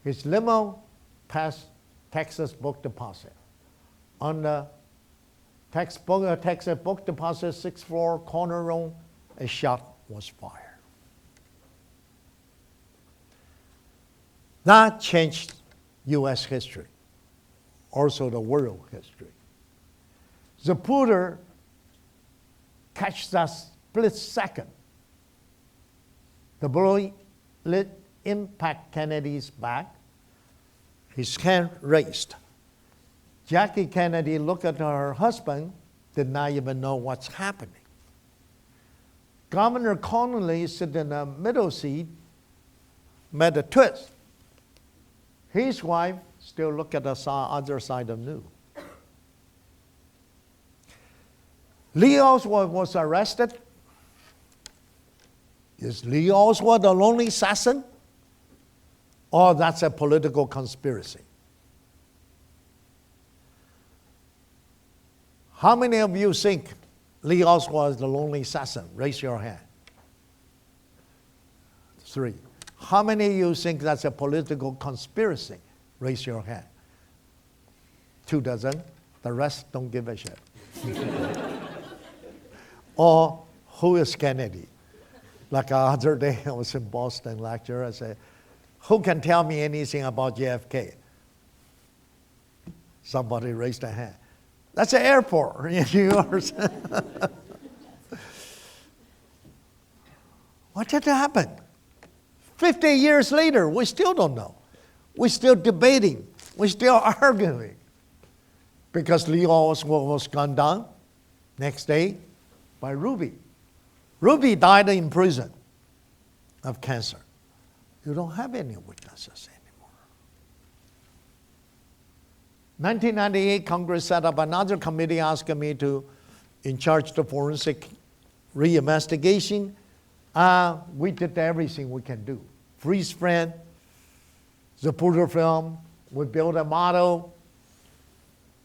His limo passed Texas book deposit. On the Texas book deposit, 6th floor, corner room, a shot was fired. That changed U.S. history, also the world history. Zapruder catch that split second. The bullet impact Kennedy's back. His hand raised. Jackie Kennedy looked at her husband, did not even know what's happening. Governor Connolly, sitting in the middle seat, made a twist. His wife still looked at the other side of the news. Lee Oswald was arrested. Is Lee Oswald the lonely assassin? Or that's a political conspiracy? How many of you think Lee Oswald is the lonely assassin? Raise your hand. 3. How many of you think that's a political conspiracy? Raise your hand. 2 dozen. The rest don't give a shit. Or who is Kennedy? Like the other day, I was in Boston lecture. I said, who can tell me anything about JFK? Somebody raised a hand. That's an airport in New York. What did happen? 50 years later, we still don't know. We're still debating. We're still arguing. Because Lee Oswald was gunned down next day by Ruby. Ruby died in prison of cancer. You don't have any witnesses anymore. 1998, Congress set up another committee asking me to in charge the forensic reinvestigation. We did everything we can do. Freeze frame, Zapruder film. We built a model,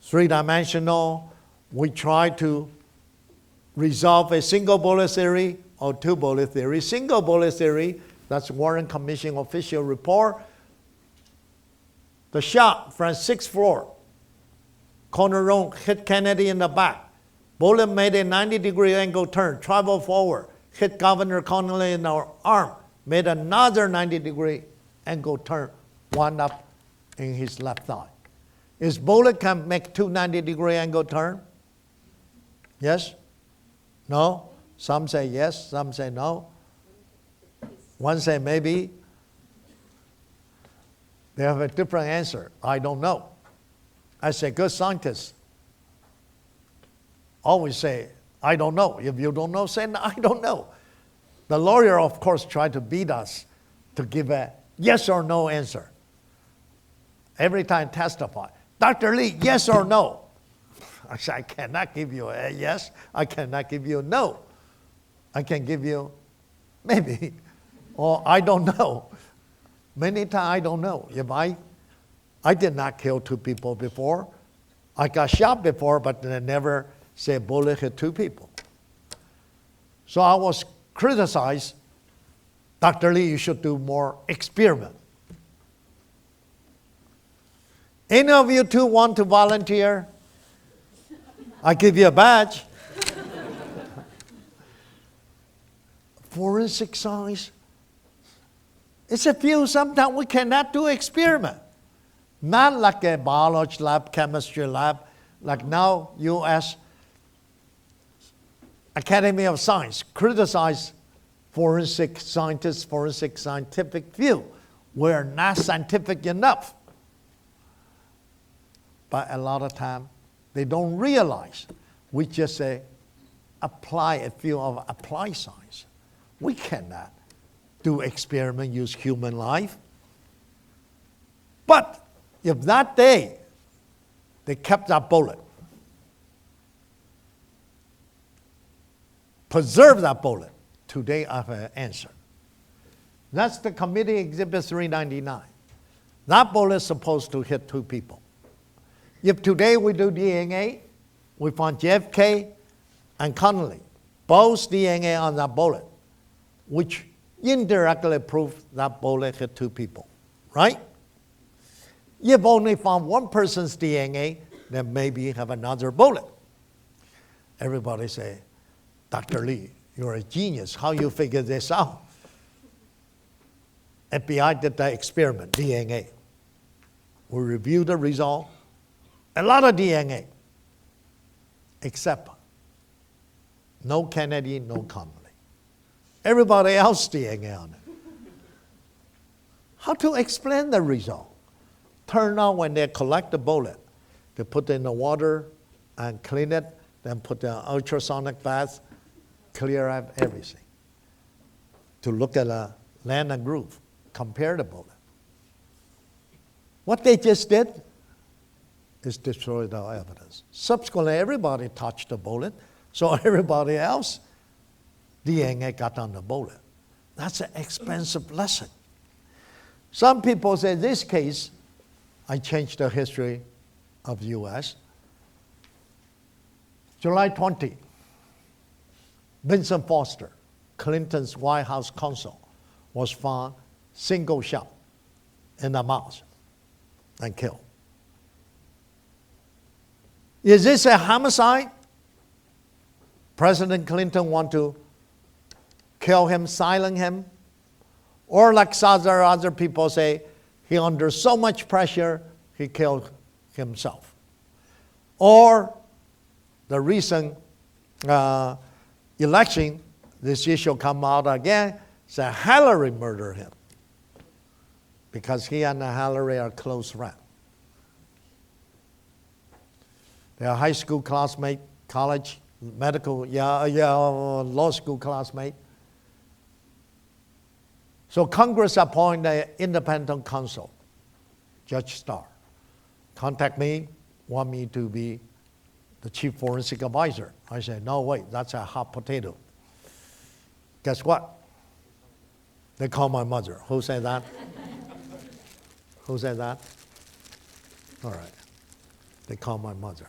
3-dimensional. We tried to resolve a single bullet theory or 2 bullet theory. Single bullet theory, that's Warren Commission official report. The shot from 6th floor, corner room, hit Kennedy in the back. Bullet made a 90-degree angle turn, traveled forward, hit Governor Connolly in the arm, made another 90-degree angle turn, wound up in his left thigh. His bullet can make 2 90-degree angle turn? Yes? No? Some say yes, some say no. One say maybe. They have a different answer. I don't know. I say, good scientists always say, I don't know. If you don't know, say, no, I don't know. The lawyer, of course, tried to beat us to give a yes or no answer. Every time testify. Dr. Lee, yes or no? I said, I cannot give you a yes. I cannot give you a no. I can give you maybe, or I don't know. Many times I don't know. If I did not kill 2 people before. I got shot before, but they never say a bullet hit 2 people. So I was criticized. Dr. Lee, you should do more experiment. Any of you 2 want to volunteer? I give you a badge. Forensic science. It's a field sometimes we cannot do experiment. Not like a biology lab, chemistry lab, like now U.S. Academy of Science criticize forensic scientists, forensic scientific field. We're not scientific enough. But a lot of time, they don't realize. We just say, apply a field of applied science. We cannot do experiment, use human life. But if that day they kept that bullet, preserve that bullet, today I have an answer. That's the committee exhibit 399. That bullet is supposed to hit 2 people. If today we do DNA, we find JFK and Connolly, both DNA on that bullet, which indirectly prove that bullet hit 2 people, right? If only found one person's DNA, then maybe you have another bullet. Everybody say, Dr. Lee, you're a genius. How you figure this out? FBI did that experiment, DNA. We reviewed the result. A lot of DNA, except no Kennedy, no Connolly. Everybody else DNA on it. How to explain the result? Turn out when they collect the bullet, they put it in the water and clean it, then put the ultrasonic bath, clear up everything. To look at a land and groove, compare the bullet. What they just did is destroyed our evidence. Subsequently, everybody touched the bullet, so everybody else, DNA got on the bullet. That's an expensive lesson. Some people say, this case, I changed the history of the U.S. July 20, Vincent Foster, Clinton's White House counsel, was found single shot in the mouth and killed. Is this a homicide? President Clinton want to kill him, silence him? Or like other people say, he under so much pressure, he killed himself. Or the recent election, this issue come out again, say Hillary murdered him because he and Hillary are close friends. They are high school classmate, college, medical, law school classmate. So Congress appointed an independent counsel, Judge Starr. Contact me, want me to be the chief forensic advisor. I say, no, wait, that's a hot potato. Guess what? They call my mother. Who said that? Who said that? All right. They call my mother.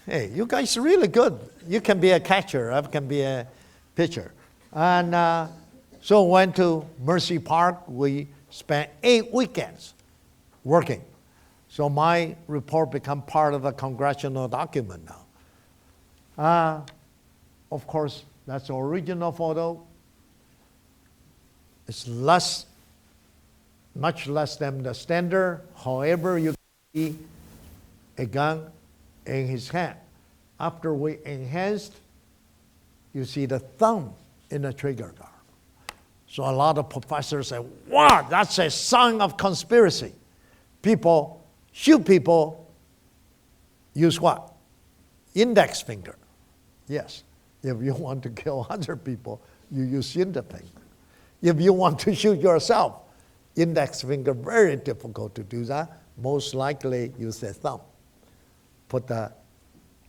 Hey, you guys are really good. You can be a catcher. I can be a pitcher. And so went to Mercy Park. We spent 8 weekends working. So my report become part of a congressional document now. Of course, that's the original photo. It's much less than the standard. However, you can see a gun in his hand. After we enhanced, you see the thumb in the trigger guard. So a lot of professors say, wow, that's a sign of conspiracy. People shoot people, use what? Index finger. Yes, if you want to kill other people, you use index finger. If you want to shoot yourself, index finger, very difficult to do that. Most likely use the thumb. Put the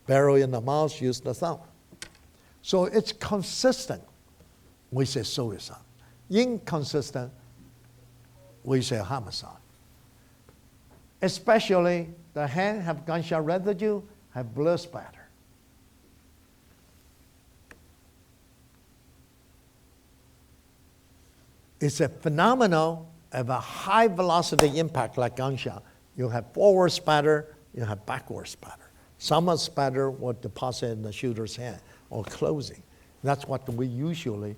barrel in the mouth, use the thumb. So it's consistent. We say suicide. Inconsistent, we say homicide. Especially the hand have gunshot residue, have blood spatter. It's a phenomenon of a high velocity impact like gunshot. You have forward spatter, you have backward spatter. Some of the spatter will deposit in the shooter's hand or clothing. That's what we usually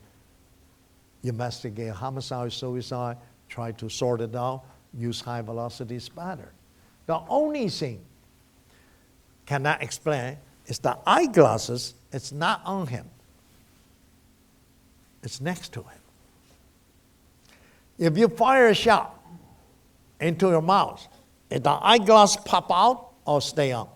investigate homicide, suicide, try to sort it out, use high velocity spatter. The only thing cannot explain is the eyeglasses, it's not on him. It's next to him. If you fire a shot into your mouth, if the eyeglass pop out or stay on?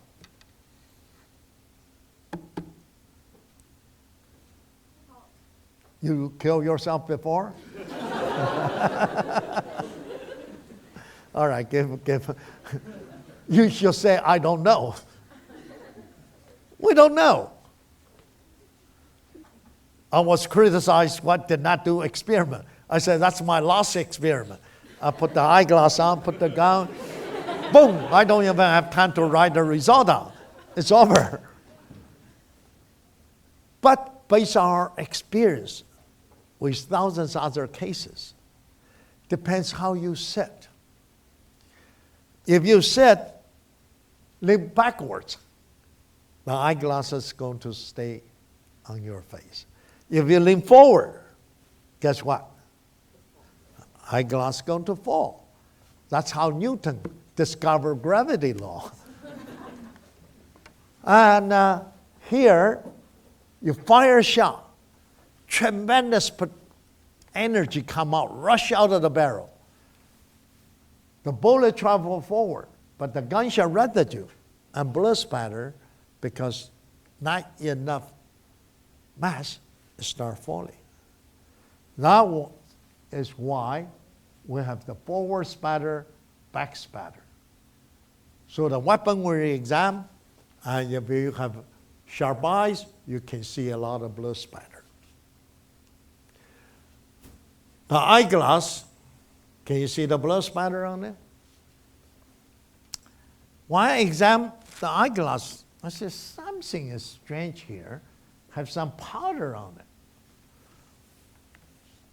You kill yourself before? All right, give. You should say, I don't know. We don't know. I was criticized what did not do experiment. I said, that's my last experiment. I put the eyeglass on, put the gown, boom, I don't even have time to write the result out. It's over. But based on our experience with thousands of other cases, depends how you sit. If you sit, lean backwards, the eyeglass is going to stay on your face. If you lean forward, guess what? Eyeglass going to fall. That's how Newton discovered gravity law. And here, you fire a shot, tremendous energy come out, rush out of the barrel. The bullet travel forward, but the gunshot residue and blood spatter, because not enough mass, start falling. That is why we have the forward spatter, back spatter. So the weapon we examine, and if you have sharp eyes, you can see a lot of blood spatter. The eyeglass, can you see the blood spatter on it? When I examined the eyeglass, I said, something is strange here. Have some powder on it.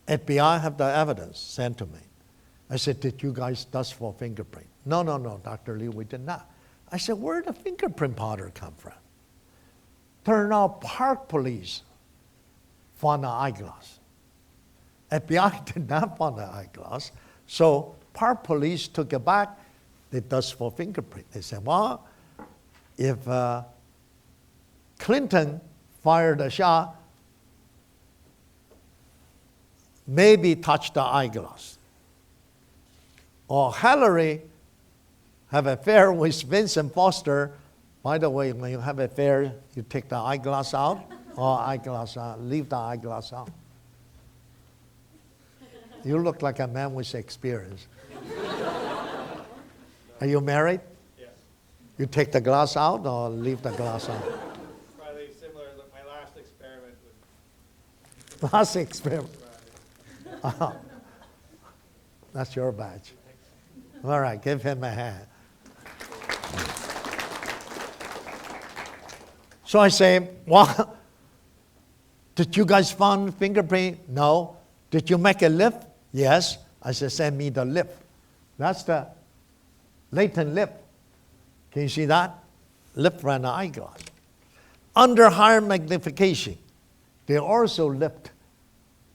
FBI have the evidence sent to me. I said, did you guys dust for fingerprint? No, Dr. Lee, we did not. I said, where did the fingerprint powder come from? Turned out Park Police found the eyeglass. FBI did not find the eyeglass. So Park Police took it back. They dust for fingerprint. They said, well, if Clinton fired a shot, maybe touched the eyeglass. Or Hillary have an affair with Vincent Foster. By the way, when you have an affair, you take the eyeglass out, or eyeglass out, leave the eyeglass out. You look like a man with experience. Are you married? Yes. You take the glass out or leave the glass out? Probably similar to my last experiment. With Last experiment. right. That's your badge. All right, give him a hand. So I say, well, did you guys find fingerprint? No. Did you make a lip? Yes. I said, send me the lip. That's the latent lip. Can you see that? Lip from the eyeglass. Under higher magnification, they also lipped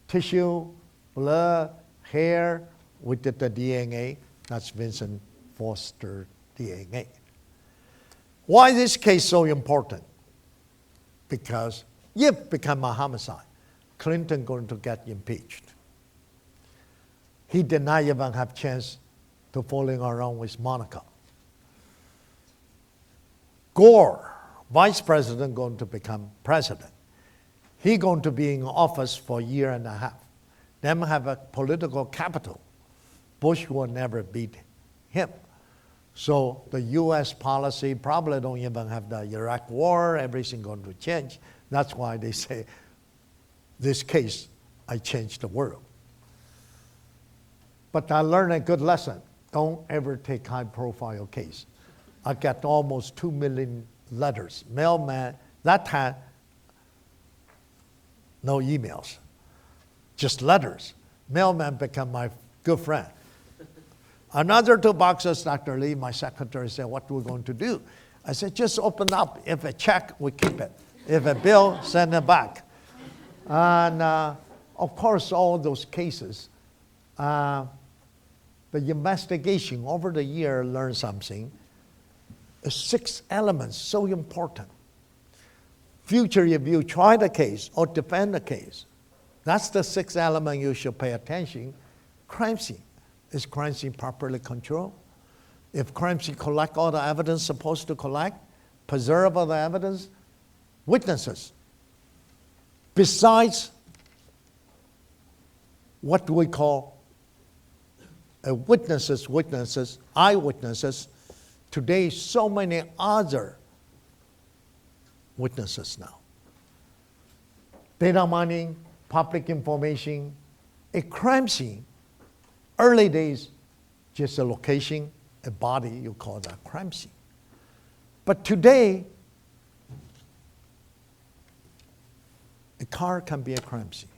tissue, blood, hair. We did the DNA. That's Vincent Foster DNA. Why is this case so important? Because if it become a homicide, Clinton going to get impeached. He did not even have chance to fooling around with Monica. Gore, vice president, going to become president. He going to be in office for a year and a half. Them have a political capital. Bush will never beat him. So the U.S. policy probably don't even have the Iraq war, everything going to change. That's why they say, this case, I changed the world. But I learned a good lesson. Don't ever take high-profile case. I got almost 2 million letters. Mailman, that time, no emails, just letters. Mailman became my good friend. Another 2 boxes, Dr. Lee, my secretary, said, what are we going to do? I said, just open up. If a check, we keep it. If a bill, send it back. And of course, all those cases, the investigation over the year learned something. 6 elements, so important. Future, if you try the case or defend the case, that's the 6th element you should pay attention. Crime scene. Is crime scene properly controlled? If crime scene collect all the evidence supposed to collect, preserve all the evidence, witnesses. Besides what we call witnesses, eyewitnesses. Today, so many other witnesses now. Data mining, public information, a crime scene. Early days, just a location, a body, you call that crime scene. But today, a car can be a crime scene.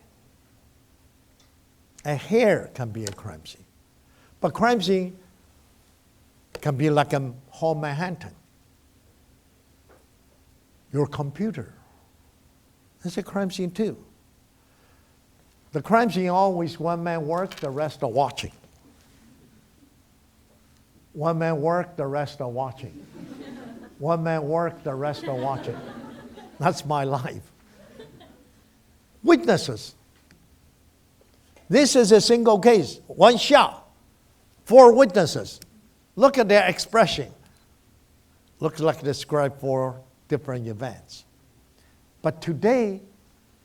A hair can be a crime scene. But crime scene can be like a whole Manhattan. Your computer is a crime scene too. The crime scene always one man work, the rest are watching. One man work, the rest are watching. One man work, the rest are watching. That's my life. Witnesses. This is a single case, one shot, 4 witnesses. Look at their expression. Looks like they describe 4 different events. But today,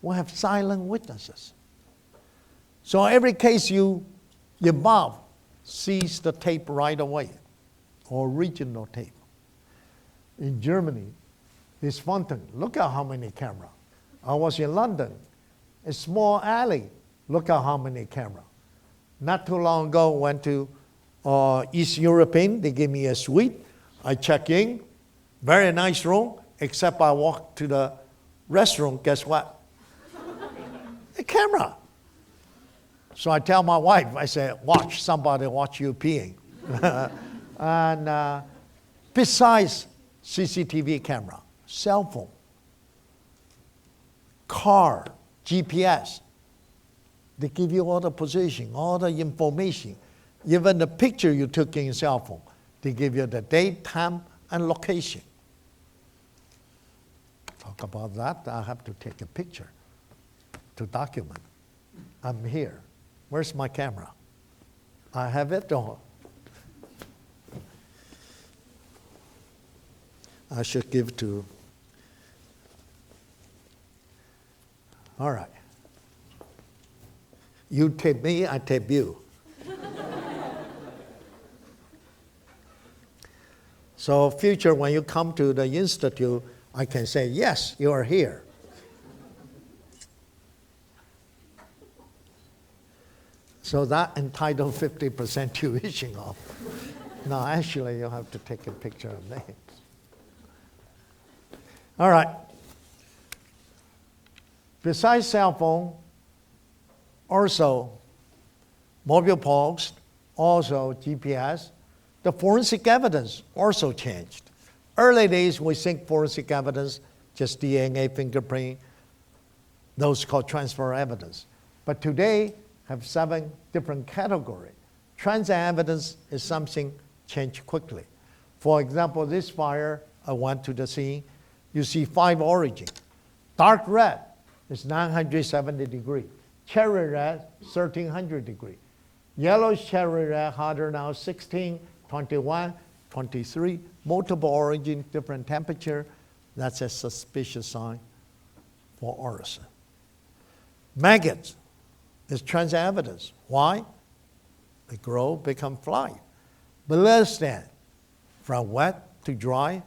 we have silent witnesses. So every case you involve sees the tape right away, or original tape. In Germany, this fountain, look at how many cameras. I was in London, a small alley, look at how many cameras. Not too long ago, went to East European, they gave me a suite. I check in, very nice room, except I walk to the restroom, guess what? A camera. So I tell my wife, I say, watch, somebody watch you peeing. And besides CCTV camera, cell phone, car, GPS, they give you all the position, all the information, even the picture you took in your cell phone. They give you the date, time, and location. Talk about that, I have to take a picture to document. I'm here. Where's my camera? I have it or I should give to. All right. You tape me, I tape you. So future, when you come to the institute, I can say, yes, you are here. So that entitled 50% tuition off. No, actually, you have to take a picture of names. All right. Besides cell phone, also mobile post, also GPS, the forensic evidence also changed. Early days, we think forensic evidence, just DNA, fingerprint, those called transfer evidence. But today, have 7 different categories. Transit evidence is something changed quickly. For example, this fire, I went to the scene, you see 5 origins. Dark red is 970 degrees. Cherry red, 1300 degrees. Yellowish cherry red, hotter now, 16, 21, 23. Multiple origin, different temperature. That's a suspicious sign for arson. Maggots is transit evidence. Why? They grow, become fly. Blood stain, from wet to dry,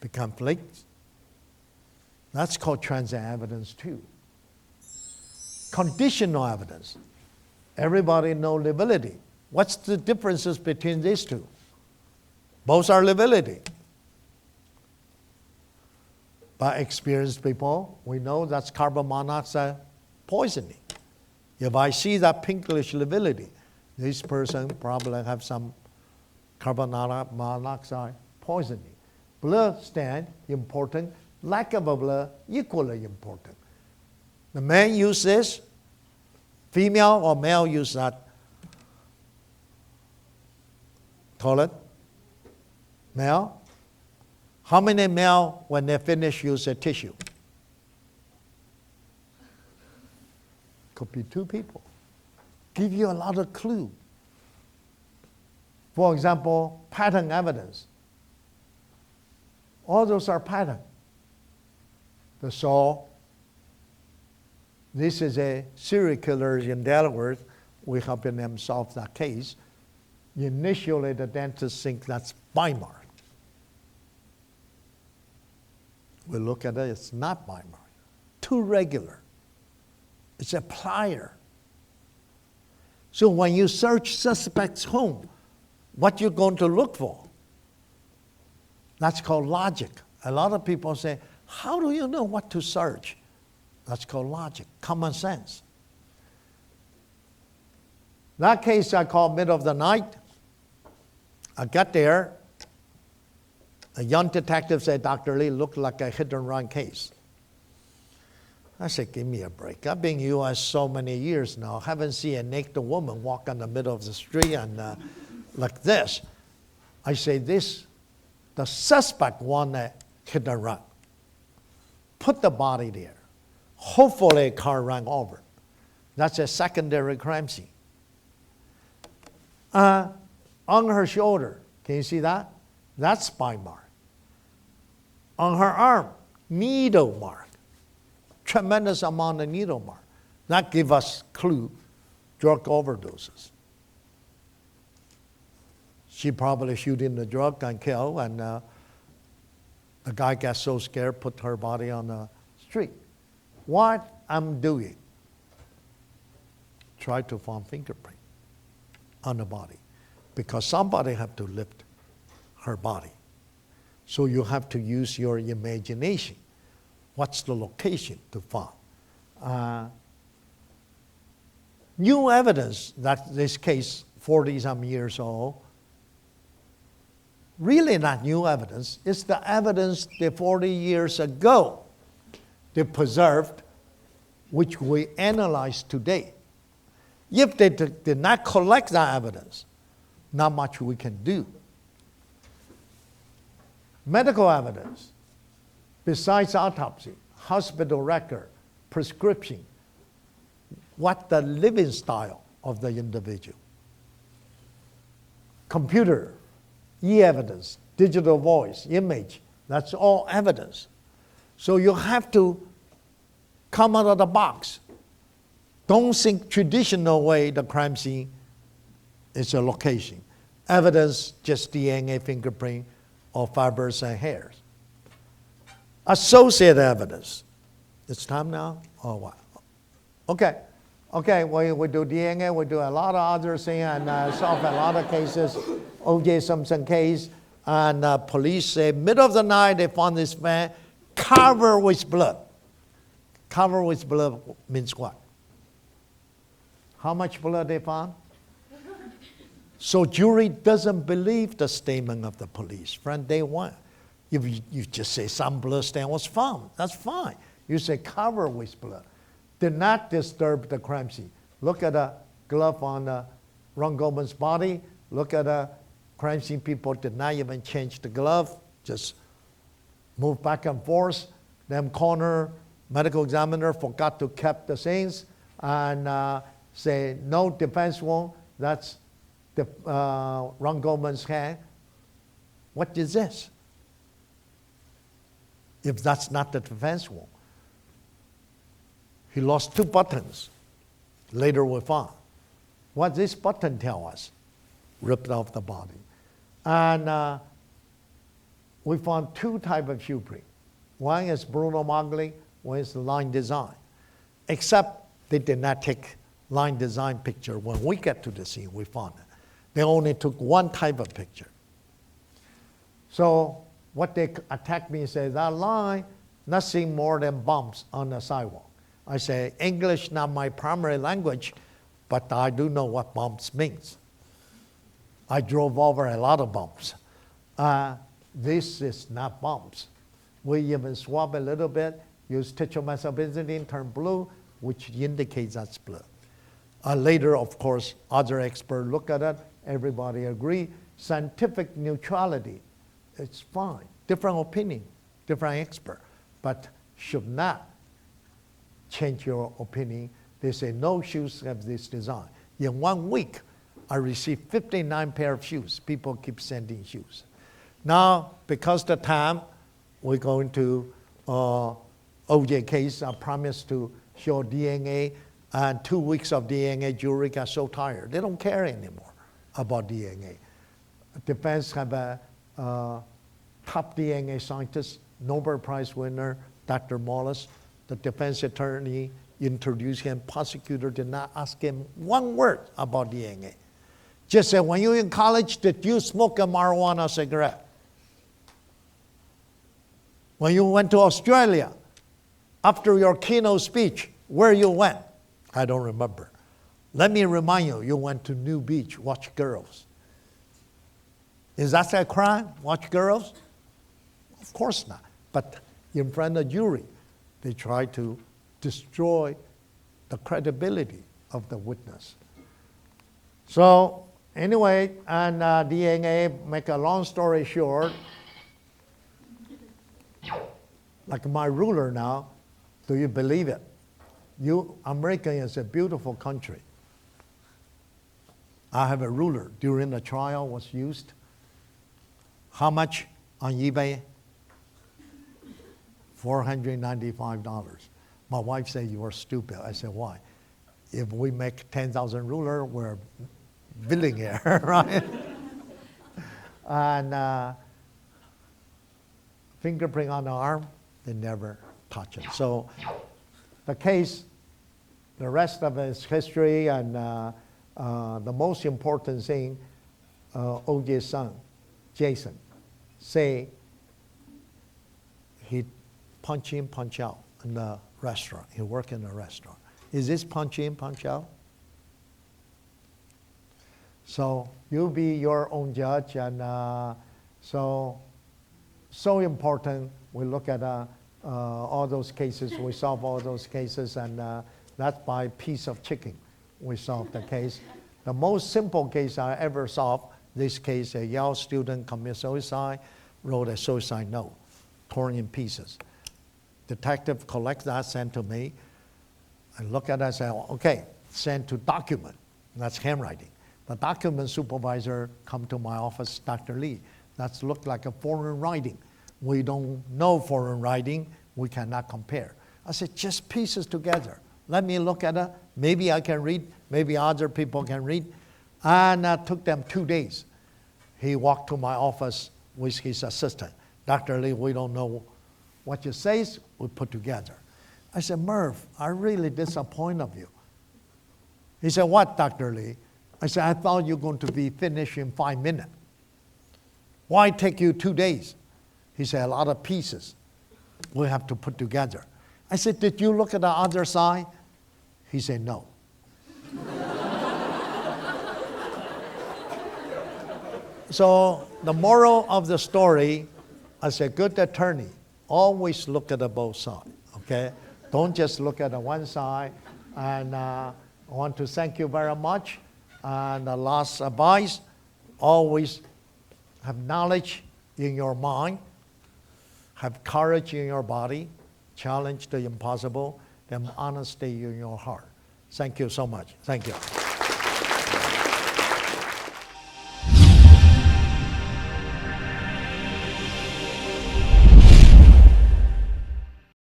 become flakes. That's called transit evidence too. Conditional evidence. Everybody knows liability. What's the differences between these two? Both are liability. By experienced people, we know that's carbon monoxide poisoning. If I see that pinkish liability, this person probably have some carbon monoxide poisoning. Blood stain, important. Lack of a blood, equally important. The man use this, female or male use that toilet. Male. How many male, when they finish, use a tissue? Could be 2 people. Give you a lot of clue. For example, pattern evidence. All those are pattern. The saw, This is a serial killer in Delaware. We're helping them solve that case. Initially, the dentist think that's bite mark. We look at it, it's not bite mark. Too regular. It's a plier. So when you search suspect's home, what you're going to look for? That's called logic. A lot of people say, how do you know what to search? That's called logic, common sense. That case I called middle of the night. I got there. A young detective said, Dr. Lee, looked like a hit and run case. I said, give me a break. I've been in U.S. so many years now. Haven't seen a naked woman walk in the middle of the street and like this. I say, the suspect won a hit and run. Put the body there. Hopefully a car ran over. That's a secondary crime scene. On her shoulder, can you see that? That's bite mark. On her arm, needle mark. Tremendous amount of needle mark. That gives us clue, drug overdoses. She probably shooting the drug and kill, and the guy got so scared, put her body on the street. What I'm doing, try to find fingerprint on the body, because somebody have to lift her body. So you have to use your imagination. What's the location to find? New evidence that this case, 40-some years old, really not new evidence. It's the evidence that 40 years ago they preserved, which we analyze today. If they did not collect that evidence, not much we can do. Medical evidence, besides autopsy, hospital record, prescription, what the living style of the individual. Computer, e-evidence, digital voice, image, that's all evidence. So you have to come out of the box. Don't think traditional way the crime scene is a location. Evidence, just DNA, fingerprint, or fibers and hairs. Associate evidence. It's time now? Oh, wow. Okay, we do DNA, we do a lot of other things, and solve a lot of cases. O.J. Simpson case, and police say, middle of the night, they found this man covered with blood. Covered with blood means what? How much blood they found? So jury doesn't believe the statement of the police from day one. If you just say some blood stain was found, that's fine. You say covered with blood. Did not disturb the crime scene. Look at a glove on Ron Goldman's body. Look at a crime scene people did not even change the glove, just move back and forth. Them coroner, medical examiner forgot to keep the things and say no defense wound. That's the Ron Goldman's hand. What is this? If that's not the defense wound. He lost 2 buttons. Later we found. What this button tell us? Ripped off the body. And we found 2 types of shoe print. One is Bruno Magli, one is line design. Except they did not take line design picture. When we get to the scene, we found it. They only took one type of picture. So what they attacked me and say, that line, nothing more than bumps on the sidewalk. I say, English not my primary language, but I do know what bumps means. I drove over a lot of bumps. This is not bumps. We even swab a little bit, use tetramethamphetamine, turn blue, which indicates that's blood. Later, of course, other experts look at it, everybody agree. Scientific neutrality, it's fine. Different opinion, different expert, but should not change your opinion. They say no shoes have this design. In 1 week, I received 59 pair of shoes. People keep sending shoes. Now, because the time, we're going to OJ case, I promised to show DNA, and 2 weeks of DNA, jury got so tired. They don't care anymore about DNA. Defense have a top DNA scientist, Nobel Prize winner, Dr. Wallace. The defense attorney introduced him. Prosecutor did not ask him one word about DNA. Just said, when you were in college, did you smoke a marijuana cigarette? When you went to Australia, after your keynote speech, where you went? I don't remember. Let me remind you, you went to New Beach, watch girls. Is that a crime, watch girls? Of course not. But in front of jury, they try to destroy the credibility of the witness. So anyway, and DNA, make a long story short, like my ruler now, do you believe it? America is a beautiful country. I have a ruler. During the trial was used. How much on eBay? $495. My wife said, you are stupid. I said, why? If we make 10,000 ruler, we're billionaire, right? And fingerprint on the arm, they never touch it. So the case, the rest of it is history, and the most important thing, O.J.'s son, Jason, say he punch in, punch out in the restaurant. He worked in a restaurant. Is this punch in, punch out? So you be your own judge, and so important. We look at all those cases. We solve all those cases, and that's by piece of chicken. We solve the case. The most simple case I ever solved, this case, a Yale student committed suicide, wrote a suicide note, torn in pieces. Detective collects that, sent to me. I look at it and say, okay, send to document. That's handwriting. The document supervisor come to my office, Dr. Lee. That's look like a foreign writing. We don't know foreign writing. We cannot compare. I said, just pieces together. Let me look at it. Maybe I can read. Maybe other people can read. And it took them 2 days. He walked to my office with his assistant. Dr. Lee, we don't know what you say. We put together. I said, Murph, I'm really disappointed of you. He said, what, Dr. Lee? I said, I thought you were going to be finished in 5 minutes. Why take you 2 days? He said, a lot of pieces we have to put together. I said, did you look at the other side? He said, no. So the moral of the story, as a good attorney, always look at the both sides, okay? Don't just look at the one side. And I want to thank you very much. And the last advice, always have knowledge in your mind, have courage in your body, challenge the impossible, and honesty in your heart. Thank you so much. Thank you.